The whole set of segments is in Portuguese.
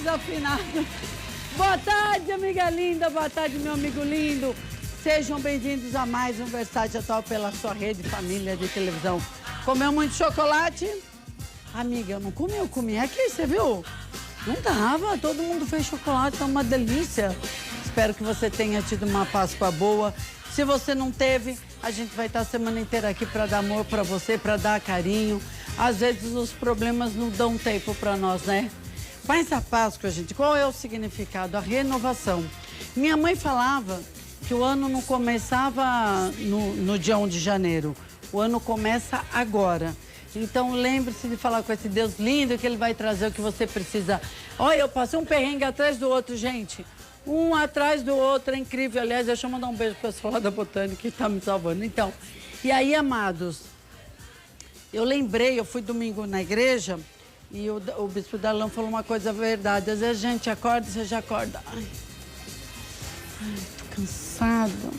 desafinada. Boa tarde, amiga linda. Boa tarde, meu amigo lindo. Sejam bem-vindos a mais um Versátil Atual pela sua rede família de televisão. Comeu muito chocolate? Amiga, eu não comi, eu comi aqui, você viu? Não dava, todo mundo fez chocolate, é uma delícia. Espero que você tenha tido uma Páscoa boa. Se você não teve, a gente vai estar a semana inteira aqui para dar amor para você, para dar carinho. Às vezes os problemas não dão tempo para nós, né? Mas a Páscoa, gente, qual é o significado? A renovação. Minha mãe falava que o ano não começava no dia 1 de janeiro. O ano começa agora. Então, lembre-se de falar com esse Deus lindo que ele vai trazer o que você precisa. Olha, eu passei um perrengue atrás do outro, gente. Um atrás do outro, é incrível. Aliás, deixa eu mandar um beijo para o pessoal lá da Botânica que está me salvando. Então, e aí, amados, eu lembrei, eu fui domingo na igreja e o bispo Darlan falou uma coisa verdade. Às vezes a gente acorda e você já acorda. Ai, tô cansada.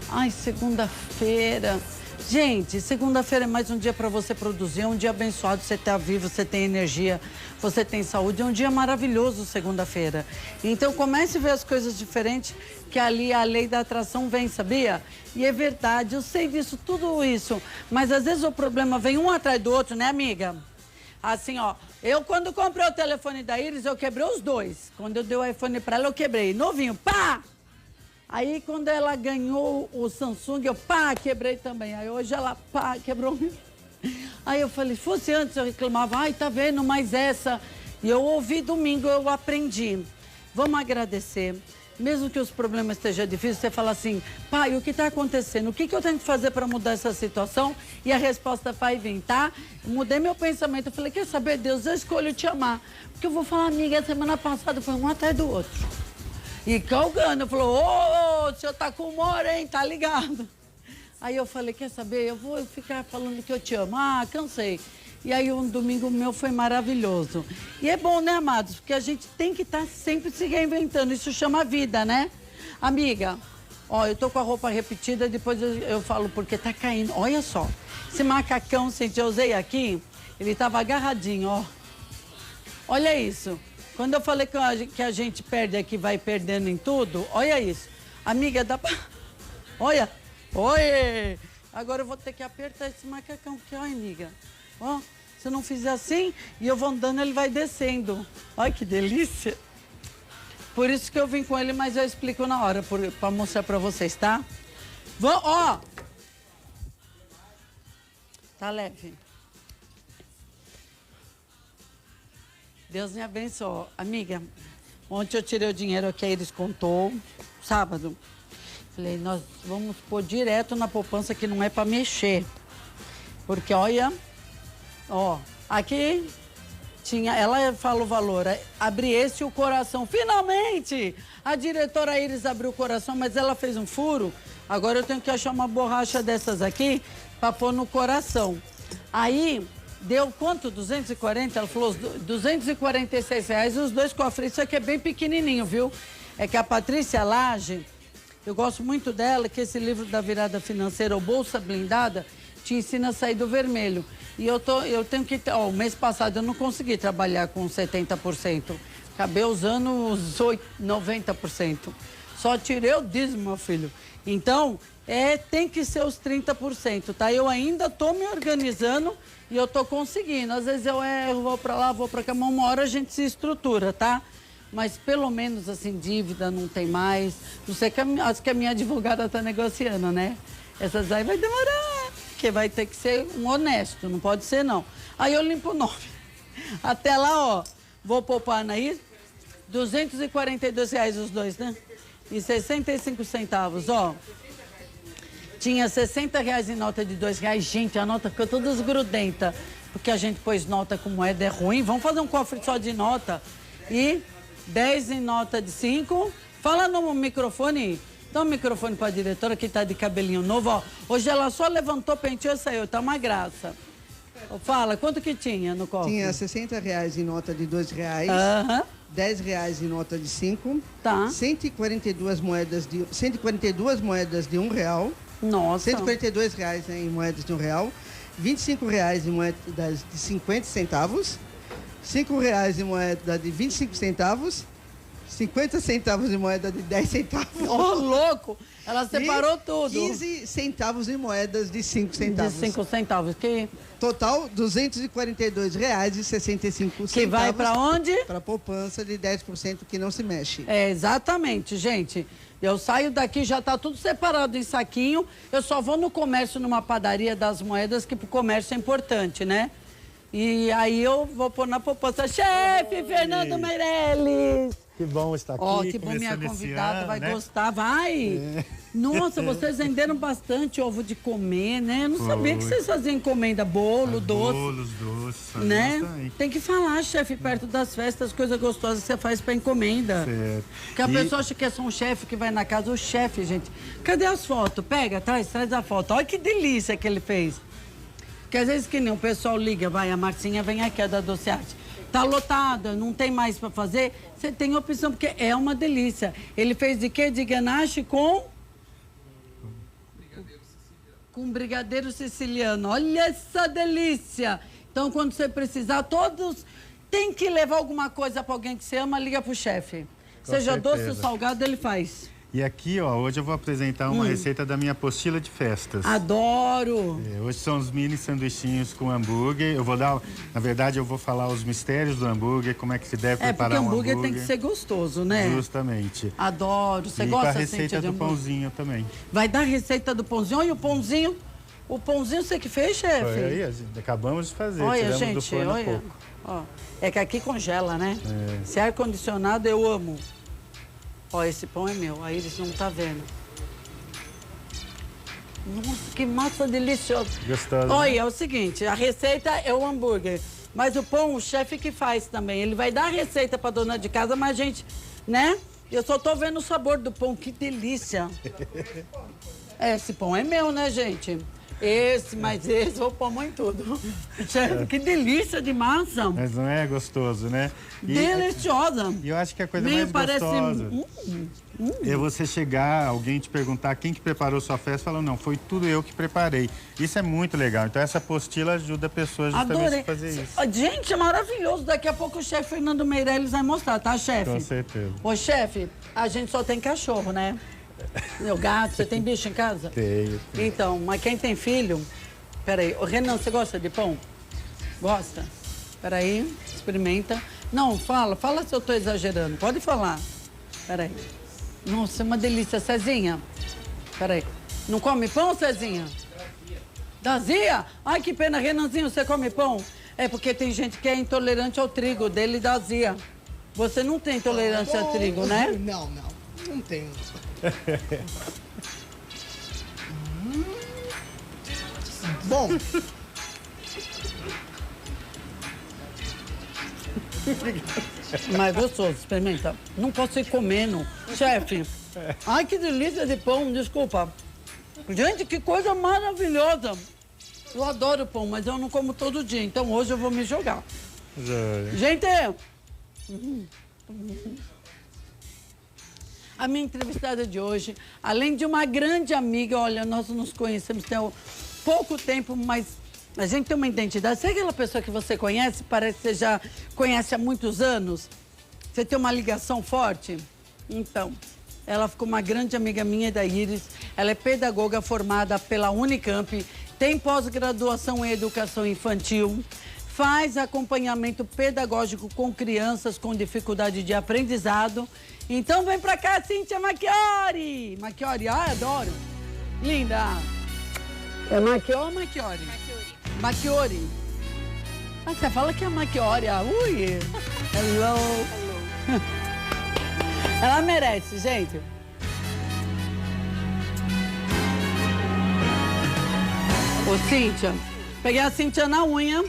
Ai, segunda-feira. Gente, segunda-feira é mais um dia para você produzir, é um dia abençoado, você tá vivo, você tem energia, você tem saúde, é um dia maravilhoso segunda-feira. Então comece a ver as coisas diferentes, que ali a lei da atração vem, sabia? E é verdade, eu sei disso, tudo isso, mas às vezes o problema vem um atrás do outro, né, amiga? Assim, ó, eu quando comprei o telefone da Iris, eu quebrei os dois. Quando eu dei o iPhone para ela, eu quebrei, novinho, pá! Aí, quando ela ganhou o Samsung, eu, pá, quebrei também. Aí, hoje ela, pá, quebrou. Aí, eu falei, se fosse antes, eu reclamava, ai, tá vendo, mas essa... E eu ouvi domingo, eu aprendi. Vamos agradecer. Mesmo que os problemas estejam difíceis, você fala assim, pai, o que está acontecendo? O que eu tenho que fazer para mudar essa situação? E a resposta vai vir, tá? Eu mudei meu pensamento. Eu falei, quer saber, Deus, eu escolho te amar. Porque eu vou falar, amiga, semana passada foi um atrás do outro. E Calgano falou, ô, o senhor tá com humor, hein? Tá ligado? Aí eu falei, quer saber? Eu vou ficar falando que eu te amo. Ah, cansei. E aí um domingo meu foi maravilhoso. E é bom, né, amados? Porque a gente tem que estar sempre se reinventando. Isso chama vida, né? Amiga, ó, eu tô com a roupa repetida, depois eu falo porque tá caindo. Olha só, esse macacão, gente, eu usei aqui, ele tava agarradinho, ó. Olha isso. Quando eu falei que a gente perde aqui, vai perdendo em tudo, olha isso. Amiga, dá pra... Olha, oi! Agora eu vou ter que apertar esse macacão, porque, olha, amiga, ó, se eu não fizer assim, e eu vou andando, ele vai descendo. Olha que delícia! Por isso que eu vim com ele, mas eu explico na hora, pra mostrar pra vocês, tá? Ó! Tá leve. Deus me abençoe. Amiga, ontem eu tirei o dinheiro que a Iris contou, sábado. Falei, nós vamos pôr direto na poupança que não é para mexer. Porque, olha, ó, aqui tinha, ela fala o valor, abri esse o coração. Finalmente! A diretora Iris abriu o coração, mas ela fez um furo. Agora eu tenho que achar uma borracha dessas aqui para pôr no coração. Aí... Deu quanto? 240? Ela falou, R$246, os dois cofres. Isso aqui é bem pequenininho, viu? É que a Patrícia Lage, eu gosto muito dela, que esse livro da virada financeira, ou Bolsa Blindada, te ensina a sair do vermelho. E eu tenho que... Ó, o mês passado eu não consegui trabalhar com 70%. Acabei usando os 90%. Só tirei o dízimo, meu filho. Então, tem que ser os 30%, tá? Eu ainda tô me organizando... E eu tô conseguindo. Às vezes eu erro, vou pra lá, vou pra cá, mas uma hora a gente se estrutura, tá? Mas pelo menos, assim, dívida não tem mais. Não sei, acho que a minha advogada tá negociando, né? Essas aí vai demorar, porque vai ter que ser um honesto, não pode ser, não. Aí eu limpo o nome. Até lá, ó, vou poupar na Iris, R$242 os dois, né? E 65 centavos, ó. Tinha R$60 em nota de R$2. Gente, a nota ficou toda desgrudenta. Porque a gente pôs nota com moeda, é ruim. Vamos fazer um cofre só de nota. E 10 em nota de 5. Fala no microfone. Dá um microfone para a diretora que tá de cabelinho novo. Ó. Hoje ela só levantou, penteou e saiu. Tá uma graça. Fala, quanto que tinha no cofre? Tinha R$60 em nota de R$2. R$10 em nota de 5. Tá. 142 moedas de R$1. Nossa. R$142 em moedas de R$1. R$25 em moedas de 50 centavos. R$5 em moeda de 25 centavos, 50 centavos em moeda de 10 centavos. Ô, louco! Ela separou tudo. 15 centavos em moedas de 5 centavos. De 5 centavos. Total, R$242,65. Que vai para onde? Para poupança de 10% que não se mexe. É, exatamente, gente. Eu saio daqui, já tá tudo separado em saquinho. Eu só vou no comércio, numa padaria das moedas, que pro comércio é importante, né? E aí eu vou pôr na poupança. Chefe Fernando Meirelles! Que bom estar aqui. Ó, que bom, minha convidada ano, vai gostar. Vai! É. Nossa, vocês venderam bastante ovo de comer, né? Eu não sabia que vocês faziam encomenda, bolo, doce. Bolos, doces. Né? Tem que falar, chefe, perto das festas, coisas gostosas que você faz pra encomenda. Certo. Porque a pessoa acha que é só um chefe que vai na casa. O chefe, gente, cadê as fotos? Pega, traz a foto. Olha que delícia que ele fez. Porque às vezes que nem o pessoal liga, vai, a Marcinha vem aqui, a da Doce Arte. Tá lotada, não tem mais pra fazer. Você tem opção, porque é uma delícia. Ele fez de quê? De ganache com brigadeiro siciliano. Olha essa delícia! Então, quando você precisar, todos tem que levar alguma coisa para alguém que você ama, liga pro chefe. Seja doce ou salgado, ele faz. E aqui, ó, hoje eu vou apresentar uma receita da minha apostila de festas. Adoro! Hoje são os mini sanduichinhos com hambúrguer. Eu vou dar, na verdade, eu vou falar os mistérios do hambúrguer, como é que se deve preparar um hambúrguer. Porque hambúrguer tem que ser gostoso, né? Justamente. Adoro. Você gosta, gosta, a receita do pãozinho também. Vai dar a receita do pãozinho. Olha o pãozinho. O pãozinho você que fez, chefe? Foi aí, acabamos de fazer. Olha, tiramos gente, do forno há pouco. Ó, é que aqui congela, né? É. Se é ar-condicionado, eu amo. Ó, esse pão é meu, aí eles não tá vendo. Nossa, que massa deliciosa. Gostoso. Olha, é o seguinte, a receita é o hambúrguer, mas o pão, o chefe que faz também. Ele vai dar a receita pra dona de casa, mas a gente, né? Eu só tô vendo o sabor do pão, que delícia. Esse pão é meu, né, gente? Mas esse, vou pôr mãe tudo. Chefe, que delícia de massa. Mas não é gostoso, né? Deliciosa. E eu acho que a coisa mais gostosa é você chegar, alguém te perguntar quem que preparou sua festa, falando, não, foi tudo eu que preparei. Isso é muito legal. Então essa apostila ajuda a pessoa justamente a fazer isso. Gente, é maravilhoso. Daqui a pouco o chefe Fernando Meirelles vai mostrar, tá, chefe? Com certeza. Ô, chefe, a gente só tem cachorro, né? Meu gato, você tem bicho em casa? Tenho. Então, mas quem tem filho... Peraí, ô Renan, você gosta de pão? Gosta? Peraí, experimenta. Não, fala se eu tô exagerando. Pode falar. Peraí. Nossa, é uma delícia. Cezinha, peraí. Não come pão, Cezinha? Dazia? Ai, que pena. Renanzinho, você come pão? É porque tem gente que é intolerante ao trigo, dele dá azia. Você não tem intolerância a trigo, né? Não tenho. Bom. Mas gostoso, experimenta. Não posso ir comendo. Chefe, ai que delícia de pão, desculpa. Gente, que coisa maravilhosa. Eu adoro pão, mas eu não como todo dia, então hoje eu vou me jogar. Gente, a minha entrevistada de hoje, além de uma grande amiga, olha, nós nos conhecemos há pouco tempo, mas a gente tem uma identidade. Sabe aquela pessoa que você conhece, parece que você já conhece há muitos anos? Você tem uma ligação forte? Então, ela ficou uma grande amiga minha da Iris. Ela é pedagoga formada pela Unicamp, tem pós-graduação em educação infantil, faz acompanhamento pedagógico com crianças com dificuldade de aprendizado. Então vem pra cá, Cíntia Macchiori. Macchiori, adoro. Linda. É Macchiori ou Macchiori? Macchiori. Ah, você fala que é Macchiori. Ui. Hello. Ela merece, gente. Ô, Cíntia, peguei a Cíntia na unha.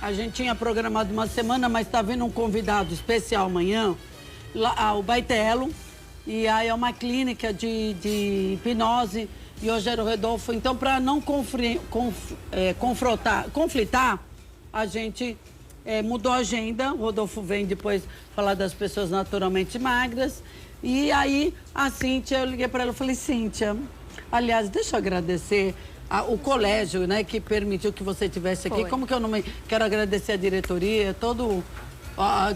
A gente tinha programado uma semana, mas tá vindo um convidado especial amanhã, lá, o Baitelo. E aí é uma clínica de hipnose e Rogério Rodolfo. Então, para não conflitar, a gente mudou a agenda. O Rodolfo vem depois falar das pessoas naturalmente magras. E aí, a Cíntia, eu liguei para ela e falei, Cíntia, aliás, deixa eu agradecer o colégio, né, que permitiu que você estivesse aqui. Como que eu não me... Quero agradecer a diretoria, todo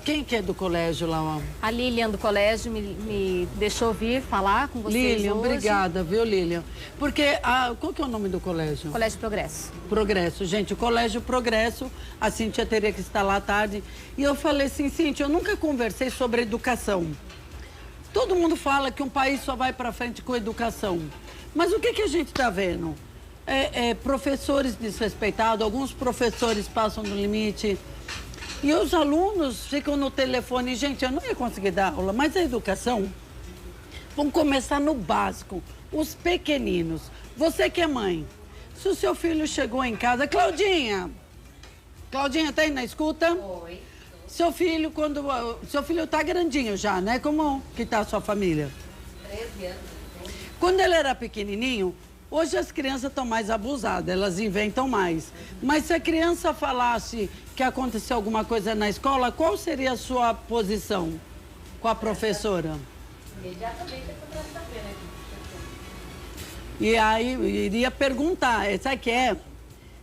Quem que é do colégio lá? Ó? A Lilian do colégio me deixou vir falar com vocês Lilian, hoje. obrigada, viu, Lilian? Porque, qual que é o nome do colégio? Colégio Progresso. Progresso. Gente, o Colégio Progresso, a Cíntia teria que estar lá à tarde. E eu falei assim, Cíntia, eu nunca conversei sobre educação. Todo mundo fala que um país só vai para frente com educação. Mas o que a gente está vendo? Professores desrespeitados, alguns professores passam do limite. E os alunos ficam no telefone. Gente, eu não ia conseguir dar aula, mas a educação, vamos começar no básico. Os pequeninos. Você que é mãe, se o seu filho chegou em casa... Claudinha, tá aí na escuta? Oi. Seu filho, seu filho tá grandinho já, né? Como que tá a sua família? 13 anos. Quando ele era pequenininho, hoje as crianças estão mais abusadas, elas inventam mais. Mas se a criança falasse que aconteceu alguma coisa na escola, qual seria a sua posição com a professora? Imediatamente eu poderia saber, né? E aí, eu iria perguntar, sabe o que é?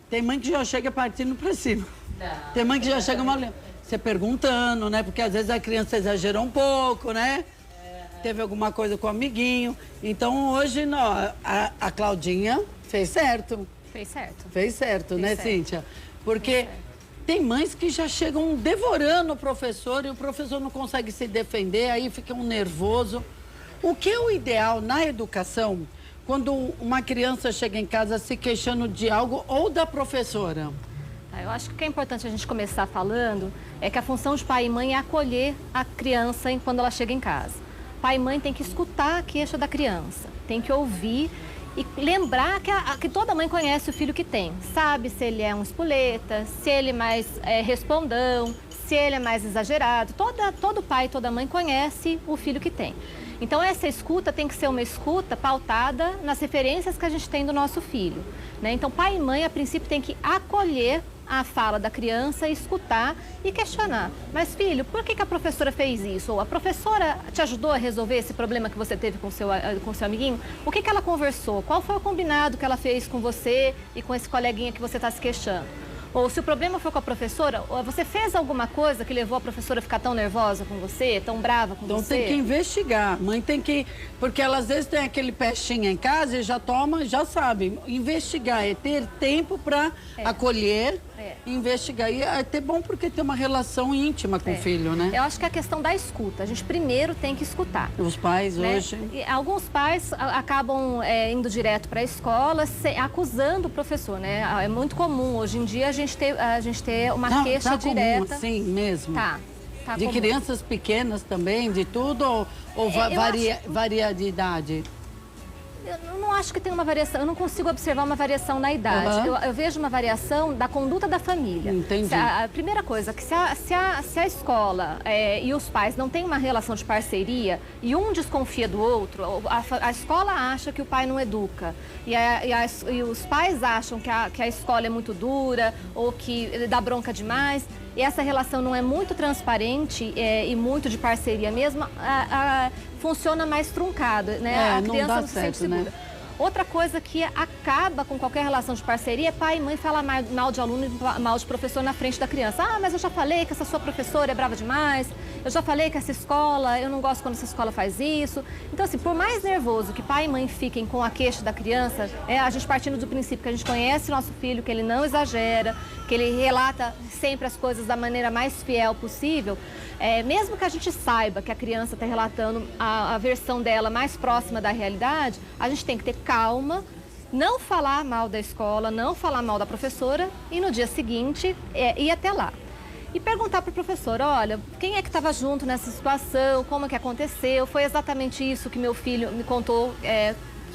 Tem mãe que já chega partindo pra cima. Não. Tem mãe que já chega mal... Você perguntando, né? Porque às vezes a criança exagerou um pouco, né? Teve alguma coisa com o amiguinho. Então, hoje, não, a Claudinha fez certo. Fez certo. Fez certo, Fez né, certo. Cíntia? Porque tem mães que já chegam devorando o professor e o professor não consegue se defender, aí fica um nervoso. O que é o ideal na educação quando uma criança chega em casa se queixando de algo ou da professora? Eu acho que o que é importante a gente começar falando é que a função de pai e mãe é acolher a criança quando ela chega em casa. Pai e mãe tem que escutar a queixa da criança, tem que ouvir e lembrar que toda mãe conhece o filho que tem. Sabe se ele é um espoleta, se ele é mais respondão, se ele é mais exagerado. Todo pai e toda mãe conhece o filho que tem. Então, essa escuta tem que ser uma escuta pautada nas referências que a gente tem do nosso filho, né? Então, pai e mãe, a princípio, tem que acolher a fala da criança, escutar e questionar. Mas, filho, por que a professora fez isso? Ou a professora te ajudou a resolver esse problema que você teve com seu amiguinho? O que ela conversou? Qual foi o combinado que ela fez com você e com esse coleguinha que você está se queixando? Ou se o problema foi com a professora, você fez alguma coisa que levou a professora a ficar tão nervosa com você, tão brava com você? Então tem que investigar. Mãe tem que... Porque ela às vezes tem aquele pestinho em casa e já toma, já sabe. Investigar é ter tempo para acolher, investigar. E é até bom porque tem uma relação íntima com o filho, né? Eu acho que é a questão da escuta. A gente primeiro tem que escutar. Os pais hoje... E alguns pais acabam indo direto para a escola acusando o professor, né? É muito comum hoje em dia a gente ter uma queixa direta. Comum, assim mesmo? Tá de comum. Crianças pequenas também, de tudo? Ou varia de idade? Eu não acho que tem uma variação, eu não consigo observar uma variação na idade. Eu vejo uma variação da conduta da família. Entendi. A primeira coisa, que se a escola e os pais não têm uma relação de parceria e um desconfia do outro, a escola acha que o pai não educa e os pais acham que a escola é muito dura ou que dá bronca demais, e essa relação não é muito transparente e muito de parceria mesmo, funciona mais truncado, né? A criança não se sente segura. Outra coisa que acaba com qualquer relação de parceria é pai e mãe falar mal de aluno e mal de professor na frente da criança. Ah, mas eu já falei que essa sua professora é brava demais, eu já falei que essa escola, eu não gosto quando essa escola faz isso. Então, assim, por mais nervoso que pai e mãe fiquem com a queixa da criança, a gente partindo do princípio que a gente conhece nosso filho, que ele não exagera, que ele relata sempre as coisas da maneira mais fiel possível, mesmo que a gente saiba que a criança está relatando a versão dela mais próxima da realidade, a gente tem que ter calma, não falar mal da escola, não falar mal da professora e no dia seguinte ir até lá. E perguntar para o professor, olha, quem é que estava junto nessa situação, como é que aconteceu, foi exatamente isso que meu filho me contou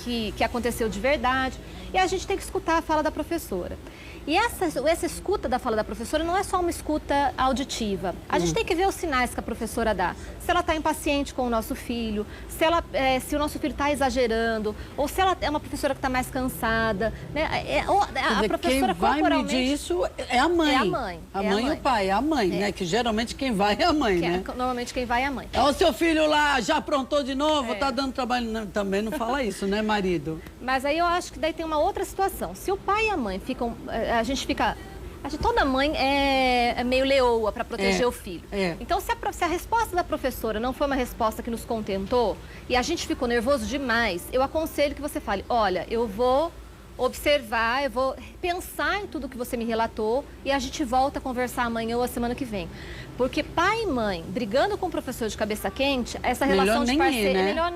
que aconteceu de verdade. E a gente tem que escutar a fala da professora. E essa escuta da fala da professora não é só uma escuta auditiva. A gente tem que ver os sinais que a professora dá. Se ela está impaciente com o nosso filho, se o nosso filho está exagerando, ou se ela é uma professora que está mais cansada. Né? A professora quem vai corporalmente... medir isso é a mãe. É a mãe. A mãe e o pai, é a mãe, né? Que geralmente quem vai é a mãe, né? Normalmente quem vai é a mãe. O seu filho lá já aprontou de novo, tá dando trabalho. Não, também não fala isso, né, marido? Mas aí eu acho que daí tem uma outra situação. Se o pai e a mãe ficam... A gente fica Acho que toda mãe é meio leoa para proteger o filho. É. Então, se a resposta da professora não foi uma resposta que nos contentou e a gente ficou nervoso demais, eu aconselho que você fale, olha, eu vou observar, eu vou pensar em tudo que você me relatou e a gente volta a conversar amanhã ou a semana que vem. Porque pai e mãe brigando com o professor de cabeça quente, essa relação de parceiro, né? é melhor...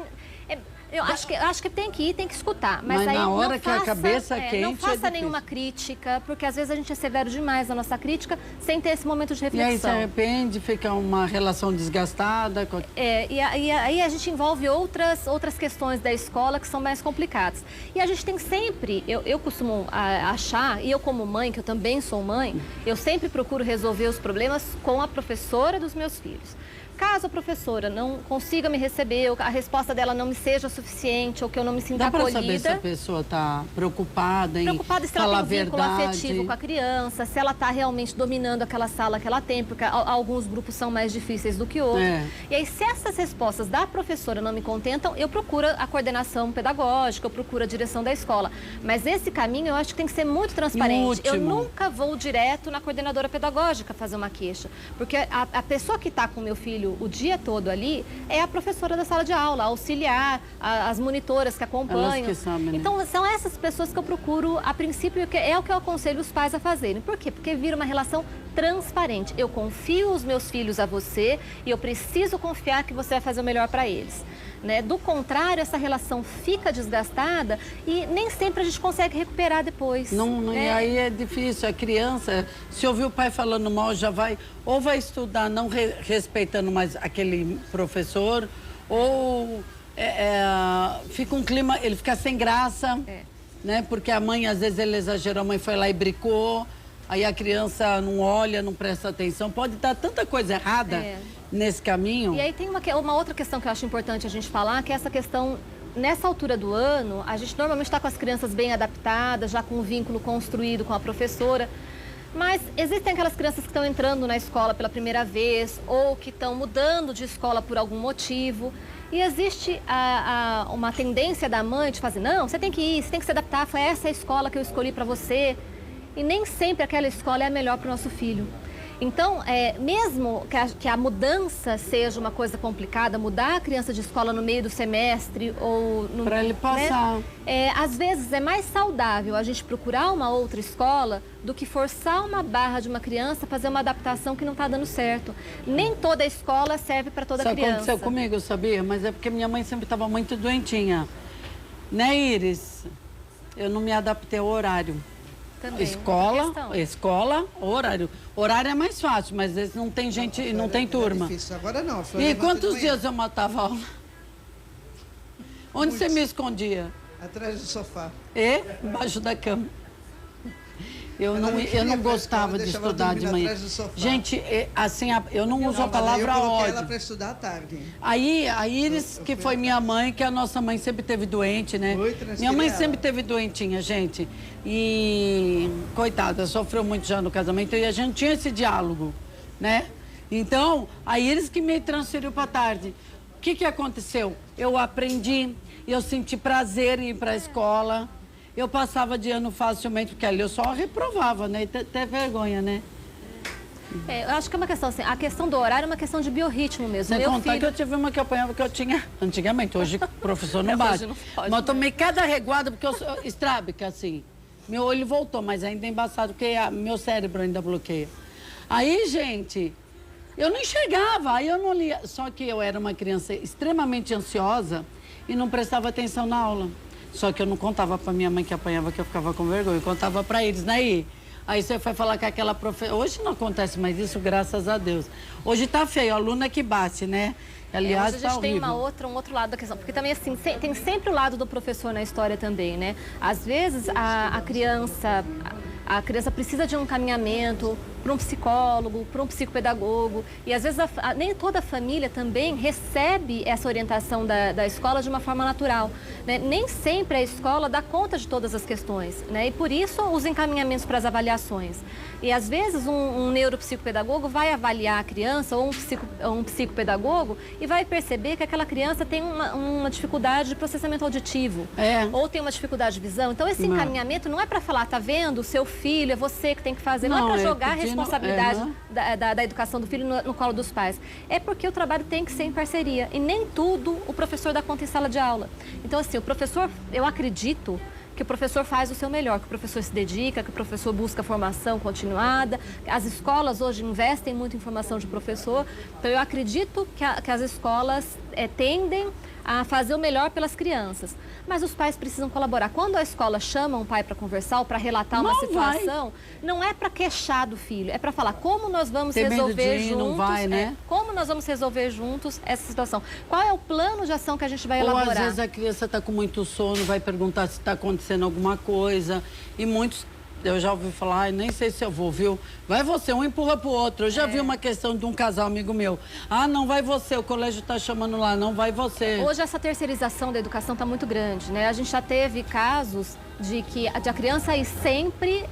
Eu acho que tem que ir, tem que escutar. Mas aí na hora não que a cabeça quente não faça difícil. nenhuma crítica, porque às vezes a gente é severo demais na nossa crítica, sem ter esse momento de E aí se reflexão. arrepende, fica uma relação desgastada. E aí a gente envolve outras questões da escola que são mais complicadas. E a gente tem sempre, eu costumo achar, e eu como mãe, que eu também sou mãe, eu sempre procuro resolver os problemas com a professora dos meus filhos. Caso a professora não consiga me receber, ou a resposta dela não me seja suficiente, ou que eu não me sinta acolhida... Dá para saber se a pessoa está preocupada em se ela falar a tem um vínculo verdade? afetivo com a criança, se ela está realmente dominando aquela sala que ela tem, porque alguns grupos são mais difíceis do que outros. É. E aí, se essas respostas da professora não me contentam, eu procuro a coordenação pedagógica, eu procuro a direção da escola. Mas esse caminho eu acho que tem que ser muito transparente. Eu nunca vou direto na coordenadora pedagógica fazer uma queixa, porque a pessoa que está com o meu filho o dia todo ali é a professora da sala de aula, a auxiliar, as monitoras que acompanham. Elas que sabem, né? Então, são essas pessoas que eu procuro, a princípio, é o que eu aconselho os pais a fazerem. Por quê? Porque vira uma relação transparente. Eu confio os meus filhos a você e eu preciso confiar que você vai fazer o melhor para eles. Né? Do contrário, essa relação fica desgastada e nem sempre a gente consegue recuperar depois. E aí é difícil. A criança, se ouvir o pai falando mal, já vai... Ou vai estudar não respeitando mais aquele professor, ou fica um clima... Ele fica sem graça, né? Porque a mãe, às vezes, ele exagerou, a mãe foi lá e bricou. Aí a criança não olha, não presta atenção. Pode dar tanta coisa errada nesse caminho. E aí tem uma outra questão que eu acho importante a gente falar, que é essa questão, nessa altura do ano, a gente normalmente está com as crianças bem adaptadas, já com um vínculo construído com a professora. Mas existem aquelas crianças que estão entrando na escola pela primeira vez ou que estão mudando de escola por algum motivo. E existe uma tendência da mãe de fazer, não, você tem que ir, você tem que se adaptar, foi essa a escola que eu escolhi para você. E nem sempre aquela escola é a melhor para o nosso filho. Então, mesmo que a mudança seja uma coisa complicada, mudar a criança de escola no meio do semestre ou... Para ele passar. Né, às vezes é mais saudável a gente procurar uma outra escola do que forçar uma barra de uma criança a fazer uma adaptação que não está dando certo. Nem toda escola serve para toda criança. Isso aconteceu comigo, sabia? Mas é porque minha mãe sempre estava muito doentinha. Né, Iris? Eu não me adaptei ao horário. Também, escola, horário. Horário é mais fácil, mas às vezes não tem gente, não tem turma. É difícil. Agora não. E quantos dias eu matava aula? Onde você me escondia? Atrás do sofá. Embaixo da cama. Eu não gostava de estudar de manhã. Gente, assim, eu não uso a palavra ódio. Eu coloquei ela para estudar à tarde. Aí, a Iris, que foi minha mãe, que a nossa mãe sempre teve doente, né? Minha mãe sempre teve doentinha, gente. E, coitada, sofreu muito já no casamento e a gente tinha esse diálogo, né? Então, a Iris que me transferiu para tarde. O que aconteceu? Eu aprendi, eu senti prazer em ir para a escola. Eu passava de ano facilmente, porque ali eu só reprovava, né? E até vergonha, né? Eu acho que é uma questão assim, a questão do horário é uma questão de biorritmo mesmo. Sem contar que eu tive uma que eu apanhava que eu tinha antigamente, hoje o professor não bate. Hoje não pode, mas eu tomei cada reguada, porque eu sou estrábica, assim. Meu olho voltou, mas ainda é embaçado, porque meu cérebro ainda bloqueia. Aí, gente, eu não enxergava, aí eu não lia. Só que eu era uma criança extremamente ansiosa e não prestava atenção na aula. Só que eu não contava pra minha mãe que apanhava, que eu ficava com vergonha. Eu contava pra eles, né? Aí você foi falar com aquela professora... Hoje não acontece mais isso, graças a Deus. Hoje tá feio, a aluna que bate, né? Aliás, mas a gente tem um outro lado da questão. Porque também, assim, tem sempre o lado do professor na história também, né? Às vezes, a criança precisa de um encaminhamento para um psicólogo, para um psicopedagogo. E às vezes nem toda a família também recebe essa orientação da escola de uma forma natural, né? Nem sempre a escola dá conta de todas as questões, né? E por isso os encaminhamentos para as avaliações. E às vezes um neuropsicopedagogo vai avaliar a criança ou um psicopedagogo e vai perceber que aquela criança tem uma dificuldade de processamento auditivo ou tem uma dificuldade de visão. Então esse encaminhamento não é para falar, tá vendo, o seu filho, é você que tem que fazer, não é para jogar a responsabilidade da educação do filho no colo dos pais. É porque o trabalho tem que ser em parceria e nem tudo o professor dá conta em sala de aula. Então assim, o professor, eu acredito que o professor faz o seu melhor, que o professor se dedica, que o professor busca formação continuada. As escolas hoje investem muito em formação de professor, então eu acredito que as escolas tendem a fazer o melhor pelas crianças. Mas os pais precisam colaborar. Quando a escola chama um pai para conversar ou para relatar uma situação, não é para queixar do filho, é para falar como nós vamos resolver juntos, não vai, né? como nós vamos resolver juntos essa situação. Qual é o plano de ação que a gente vai elaborar? Ou às vezes a criança está com muito sono, vai perguntar se está acontecendo alguma coisa. E muitos, eu já ouvi falar, nem sei se eu vou, viu? Vai você, um empurra pro outro. Eu já vi uma questão de um casal amigo meu. Ah, não vai você, o colégio tá chamando lá, não vai você. Hoje essa terceirização da educação está muito grande, né? A gente já teve casos de a criança ir sempre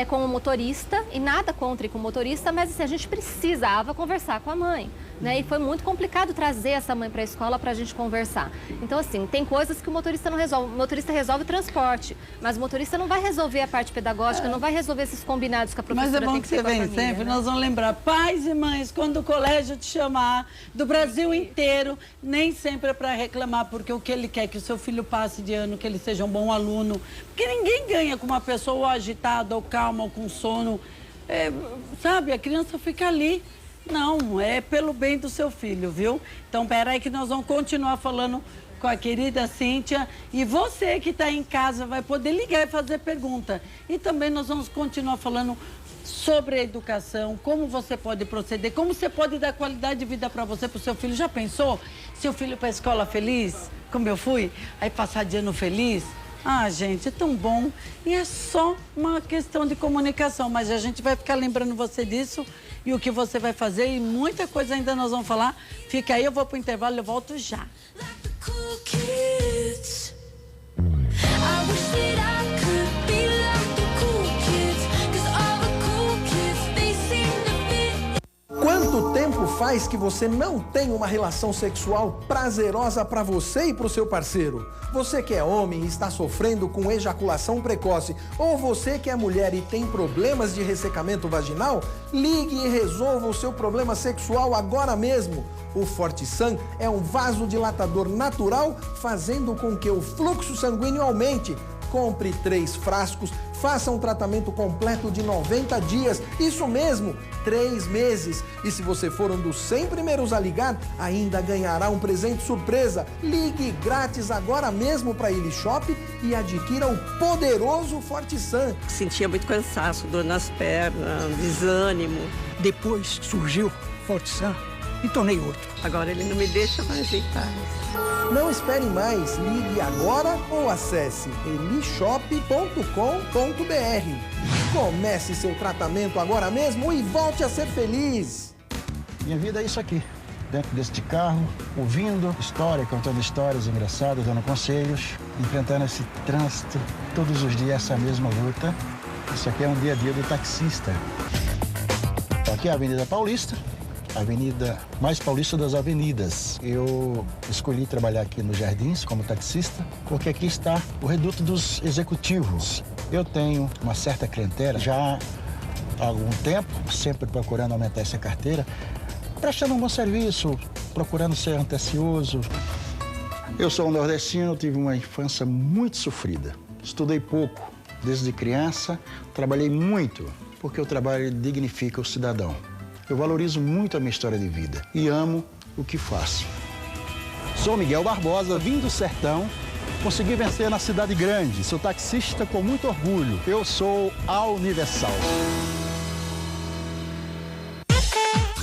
com o motorista, e nada contra ir com o motorista, mas assim, a gente precisava conversar com a mãe, né? E foi muito complicado trazer essa mãe para a escola para a gente conversar. Então, assim, tem coisas que o motorista não resolve. O motorista resolve o transporte, mas o motorista não vai resolver a parte pedagógica, não vai resolver esses combinados que a professora tem que ter com a família. Mas é bom que você vem sempre, né? Nós vamos lembrar, pais e mães, quando o colégio te chamar, do Brasil inteiro, nem sempre é para reclamar, porque o que ele quer é que o seu filho passe de ano, que ele seja um bom aluno. Porque ninguém ganha com uma pessoa ou agitada, ou calma, ou com sono. Sabe, a criança fica ali. Não, é pelo bem do seu filho, viu? Então, peraí que nós vamos continuar falando com a querida Cíntia. E você que está em casa vai poder ligar e fazer pergunta. E também nós vamos continuar falando sobre a educação, como você pode proceder, como você pode dar qualidade de vida para você, para o seu filho. Já pensou? Seu filho para a escola feliz, como eu fui, aí passar de ano feliz? Ah, gente, é tão bom. E é só uma questão de comunicação, mas a gente vai ficar lembrando você disso e o que você vai fazer e muita coisa ainda nós vamos falar. Fica aí, eu vou pro intervalo e eu volto já. Quanto tempo faz que você não tem uma relação sexual prazerosa para você e para o seu parceiro? Você que é homem e está sofrendo com ejaculação precoce, ou você que é mulher e tem problemas de ressecamento vaginal, ligue e resolva o seu problema sexual agora mesmo. O Fortissan é um vasodilatador natural, fazendo com que o fluxo sanguíneo aumente. Compre 3 frascos, faça um tratamento completo de 90 dias, isso mesmo, 3 meses. E se você for um dos 100 primeiros a ligar, ainda ganhará um presente surpresa. Ligue grátis agora mesmo para Ilishop e adquira o poderoso Fortissan. Sentia muito cansaço, dor nas pernas, desânimo. Depois surgiu Fortissan e tornei outro. Agora ele não me deixa mais em paz. Não espere mais, ligue agora ou acesse elishop.com.br. Comece seu tratamento agora mesmo e volte a ser feliz. Minha vida é isso aqui, dentro deste carro, ouvindo história, contando histórias engraçadas, dando conselhos, enfrentando esse trânsito todos os dias, essa mesma luta. Isso aqui é um dia a dia do taxista. Aqui é a Avenida Paulista. A avenida mais paulista das avenidas. Eu escolhi trabalhar aqui nos Jardins como taxista, porque aqui está o reduto dos executivos. Eu tenho uma certa clientela já há algum tempo, sempre procurando aumentar essa carteira, prestando um bom serviço, procurando ser atencioso. Eu sou um nordestino, tive uma infância muito sofrida. Estudei pouco desde criança, trabalhei muito, porque o trabalho dignifica o cidadão. Eu valorizo muito a minha história de vida e amo o que faço. Sou Miguel Barbosa, vim do sertão, consegui vencer na cidade grande. Sou taxista com muito orgulho. Eu sou a Universal.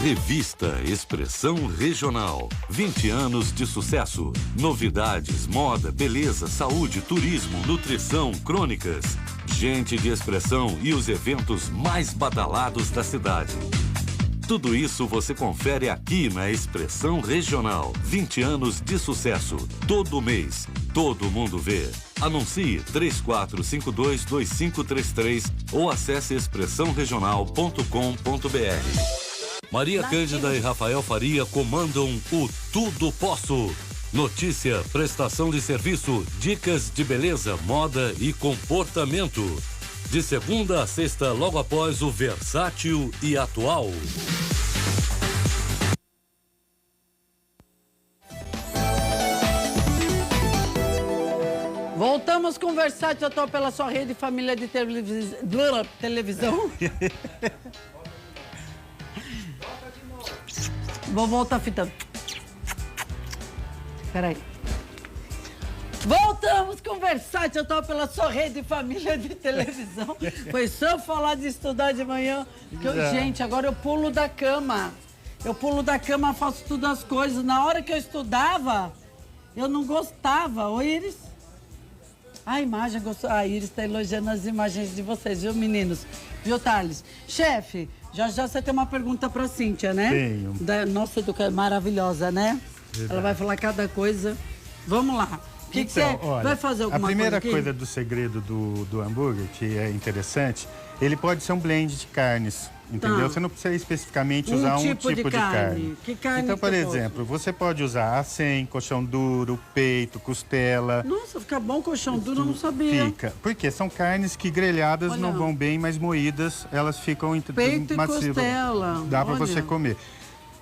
Revista Expressão Regional. 20 anos de sucesso. Novidades, moda, beleza, saúde, turismo, nutrição, crônicas. gente de expressão e os eventos mais badalados da cidade. Tudo isso você confere aqui na Expressão Regional. 20 anos de sucesso. Todo mês, todo mundo vê. Anuncie 3452-2533 ou acesse expressãoregional.com.br. Maria Cândida e Rafael Faria comandam o Tudo Posso. Notícia, prestação de serviço, dicas de beleza, moda e comportamento. De segunda a sexta, logo após o Versátil e Atual. Voltamos com o Versátil Atual pela sua rede família de televisão. Vou voltar a fita. Peraí. Voltamos com o Versátil Atual pela sua rede família de televisão. Foi só falar de estudar de manhã. Gente, agora eu pulo da cama. Eu pulo da cama, faço todas as coisas. Na hora que eu estudava, eu não gostava. Ô, Iris? A imagem gostou. A Iris está elogiando as imagens de vocês, viu, meninos? Viu, Thales? Chefe, já você tem uma pergunta para a Cíntia, né? Tenho. Nossa, educação maravilhosa, né? Verdade. Ela vai falar cada coisa. Vamos lá. O que você vai fazer alguma coisa? A primeira coisa do segredo do hambúrguer, que é interessante, ele pode ser um blend de carnes, entendeu? Você não precisa especificamente usar um tipo de carne. Que carne? Então, por exemplo, você pode usar acém, colchão duro, peito, costela. Nossa, fica bom colchão duro, eu não sabia. Fica. Porque são carnes que grelhadas não vão bem, mas moídas elas ficam peito macias. E costela. Dá para você comer.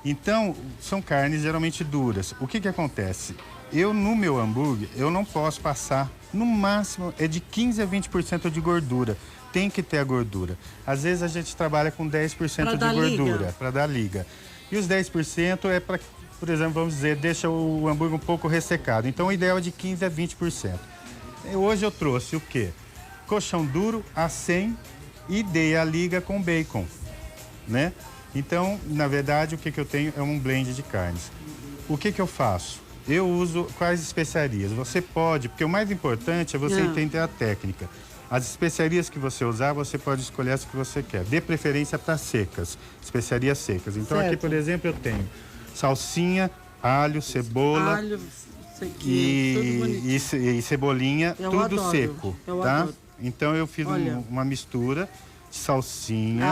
Então, são carnes geralmente duras. O que acontece? No meu hambúrguer, eu não posso passar, no máximo, é de 15% a 20% de gordura. Tem que ter a gordura. Às vezes a gente trabalha com 10% de gordura, para dar liga. E os 10% é para, por exemplo, vamos dizer, deixa o hambúrguer um pouco ressecado. Então, o ideal é de 15% a 20%. Hoje eu trouxe o quê? Colchão duro, acém e dei a liga com bacon, né? Então, na verdade, o que eu tenho é um blend de carnes. O que eu faço? Eu uso quais especiarias? Você pode, porque o mais importante é você entender a técnica. As especiarias que você usar, você pode escolher as que você quer. Dê preferência para secas, especiarias secas. Então, aqui, por exemplo, eu tenho salsinha, alho, cebola e cebolinha, tudo seco, tá? Então, eu fiz uma mistura. Salsinha,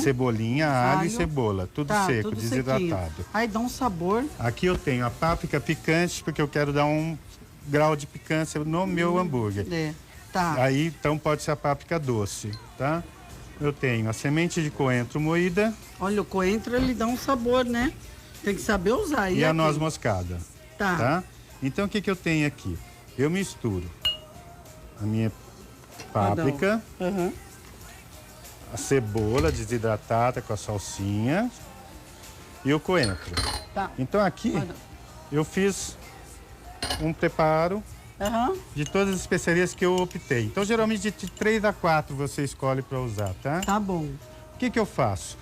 cebolinha, alho e cebola. Tudo seco, tudo desidratado. Sequinho. Aí dá um sabor. Aqui eu tenho a páprica picante, porque eu quero dar um grau de picância no meu hambúrguer. Aí, então, pode ser a páprica doce, tá? Eu tenho a semente de coentro moída. Olha, o coentro, ele dá um sabor, né? Tem que saber usar. E a noz moscada. Tá? Então, o que eu tenho aqui? Eu misturo a minha páprica. A cebola desidratada com a salsinha e o coentro. Então aqui eu fiz um preparo de todas as especiarias que eu optei. Então geralmente de 3 a 4 você escolhe para usar, tá? Tá bom. O que eu faço?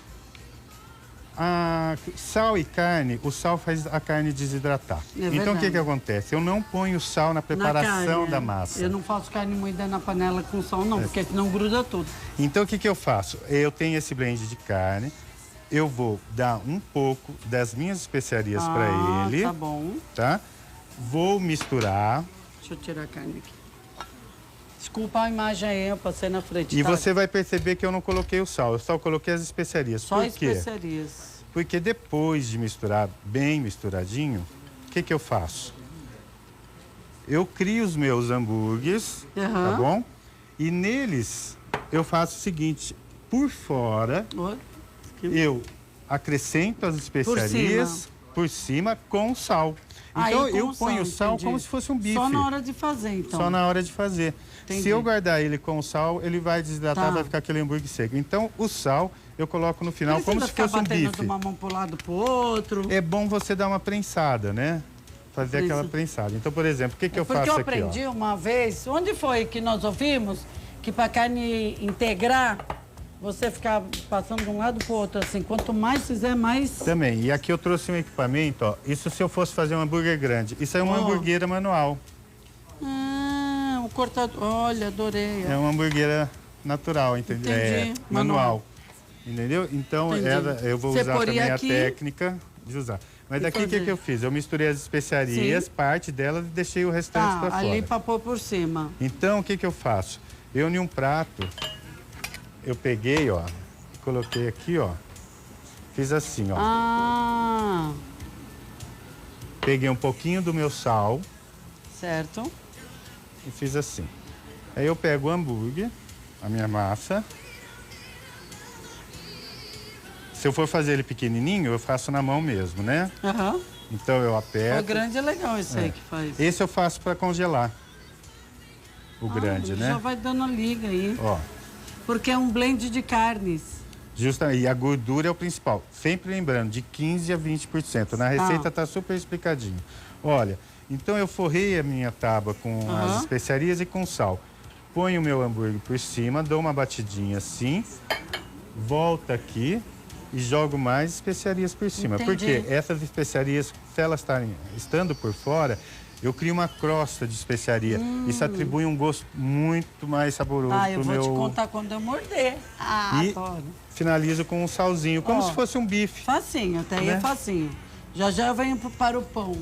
Sal e carne, o sal faz a carne desidratar. Então o que acontece? Eu não ponho sal na preparação da massa. Eu não faço carne moída na panela com sal não, porque senão gruda tudo. Então o que eu faço? Eu tenho esse blend de carne, eu vou dar um pouco das minhas especiarias para ele. Tá bom. Tá? Vou misturar. Deixa eu tirar a carne aqui. Desculpa a imagem aí, eu passei na frente. E você vai perceber que eu não coloquei o sal, eu só coloquei as especiarias. Só especiarias. Porque depois de misturar bem misturadinho, o que eu faço? Eu crio os meus hambúrgueres, tá bom? E neles eu faço o seguinte, por fora, eu acrescento as especiarias por cima com sal. Então eu ponho sal como se fosse um bife. Só na hora de fazer, então. Só na hora de fazer. Se eu guardar ele com o sal, ele vai desidratar, vai ficar aquele hambúrguer seco. Então o sal eu coloco no final como se fosse um bife. De uma mão pro lado pro outro. É bom você dar uma prensada, né? Fazer aquela prensada. Então, por exemplo, o que eu faço aqui? Porque eu aprendi uma vez, onde foi que nós ouvimos que para carne integrar, você ficar passando de um lado pro outro, assim, quanto mais fizer, mais... Também, e aqui eu trouxe um equipamento, ó, isso se eu fosse fazer um hambúrguer grande, isso é uma hamburguera manual. O cortador, olha, adorei. É uma hamburguera natural, entendeu? Entendi. Manual. Entendeu? Então, eu vou usar também a técnica de usar. Mas daqui o que eu fiz? Eu misturei as especiarias, parte delas, e deixei o restante para fora. Ali para pôr por cima. Então, o que eu faço? Eu, em um prato, eu peguei, ó, coloquei aqui, ó, fiz assim, ó. Peguei um pouquinho do meu sal. Certo. E fiz assim. Aí eu pego o hambúrguer, a minha massa. Se eu for fazer ele pequenininho, eu faço na mão mesmo, né? Aham. Então eu aperto. O grande é legal esse aí que faz. Esse eu faço para congelar. O grande, né? Já vai dando a liga aí. Ó. Porque é um blend de carnes. Justamente, e a gordura é o principal. Sempre lembrando, de 15% a 20%. Na receita tá super explicadinho. Olha, então eu forrei a minha tábua com as especiarias e com sal. Ponho o meu hambúrguer por cima, dou uma batidinha assim, volto aqui e jogo mais especiarias por cima. Entendi. Porque essas especiarias, se elas estando por fora, eu crio uma crosta de especiaria. Isso atribui um gosto muito mais saboroso pro meu... eu vou te contar quando eu morder. E adoro. finalizo com um salzinho, como se fosse um bife. Facinho, até aí é facinho. Já já eu venho para o pão.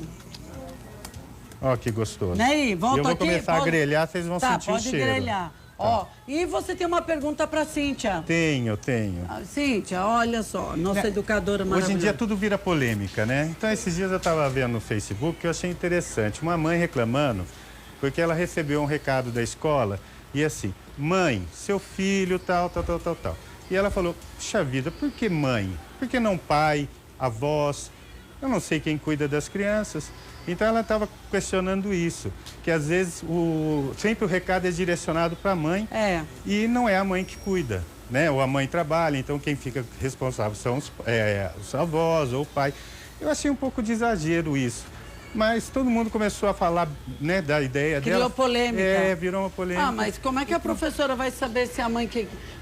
Ó, que gostoso. Ney, volta aqui. Eu vou começar a grelhar, vocês vão sentir o cheiro. Pode grelhar. Ó, e você tem uma pergunta para Cíntia? Tenho. Cíntia, olha só, nossa educadora maravilhosa. Hoje em dia tudo vira polêmica, né? Então, esses dias eu estava vendo no Facebook que eu achei interessante. Uma mãe reclamando porque ela recebeu um recado da escola e assim, mãe, seu filho tal. E ela falou, puxa vida, por que mãe? Por que não pai, avós? Eu não sei quem cuida das crianças. Então ela estava questionando isso, que às vezes sempre o recado é direcionado para a mãe e não é a mãe que cuida, né? Ou a mãe trabalha, então quem fica responsável são os avós ou o pai. Eu achei um pouco de exagero isso, mas todo mundo começou a falar, né, da ideia dela. Virou polêmica. Virou uma polêmica. Mas como é que a professora vai saber se a mãe...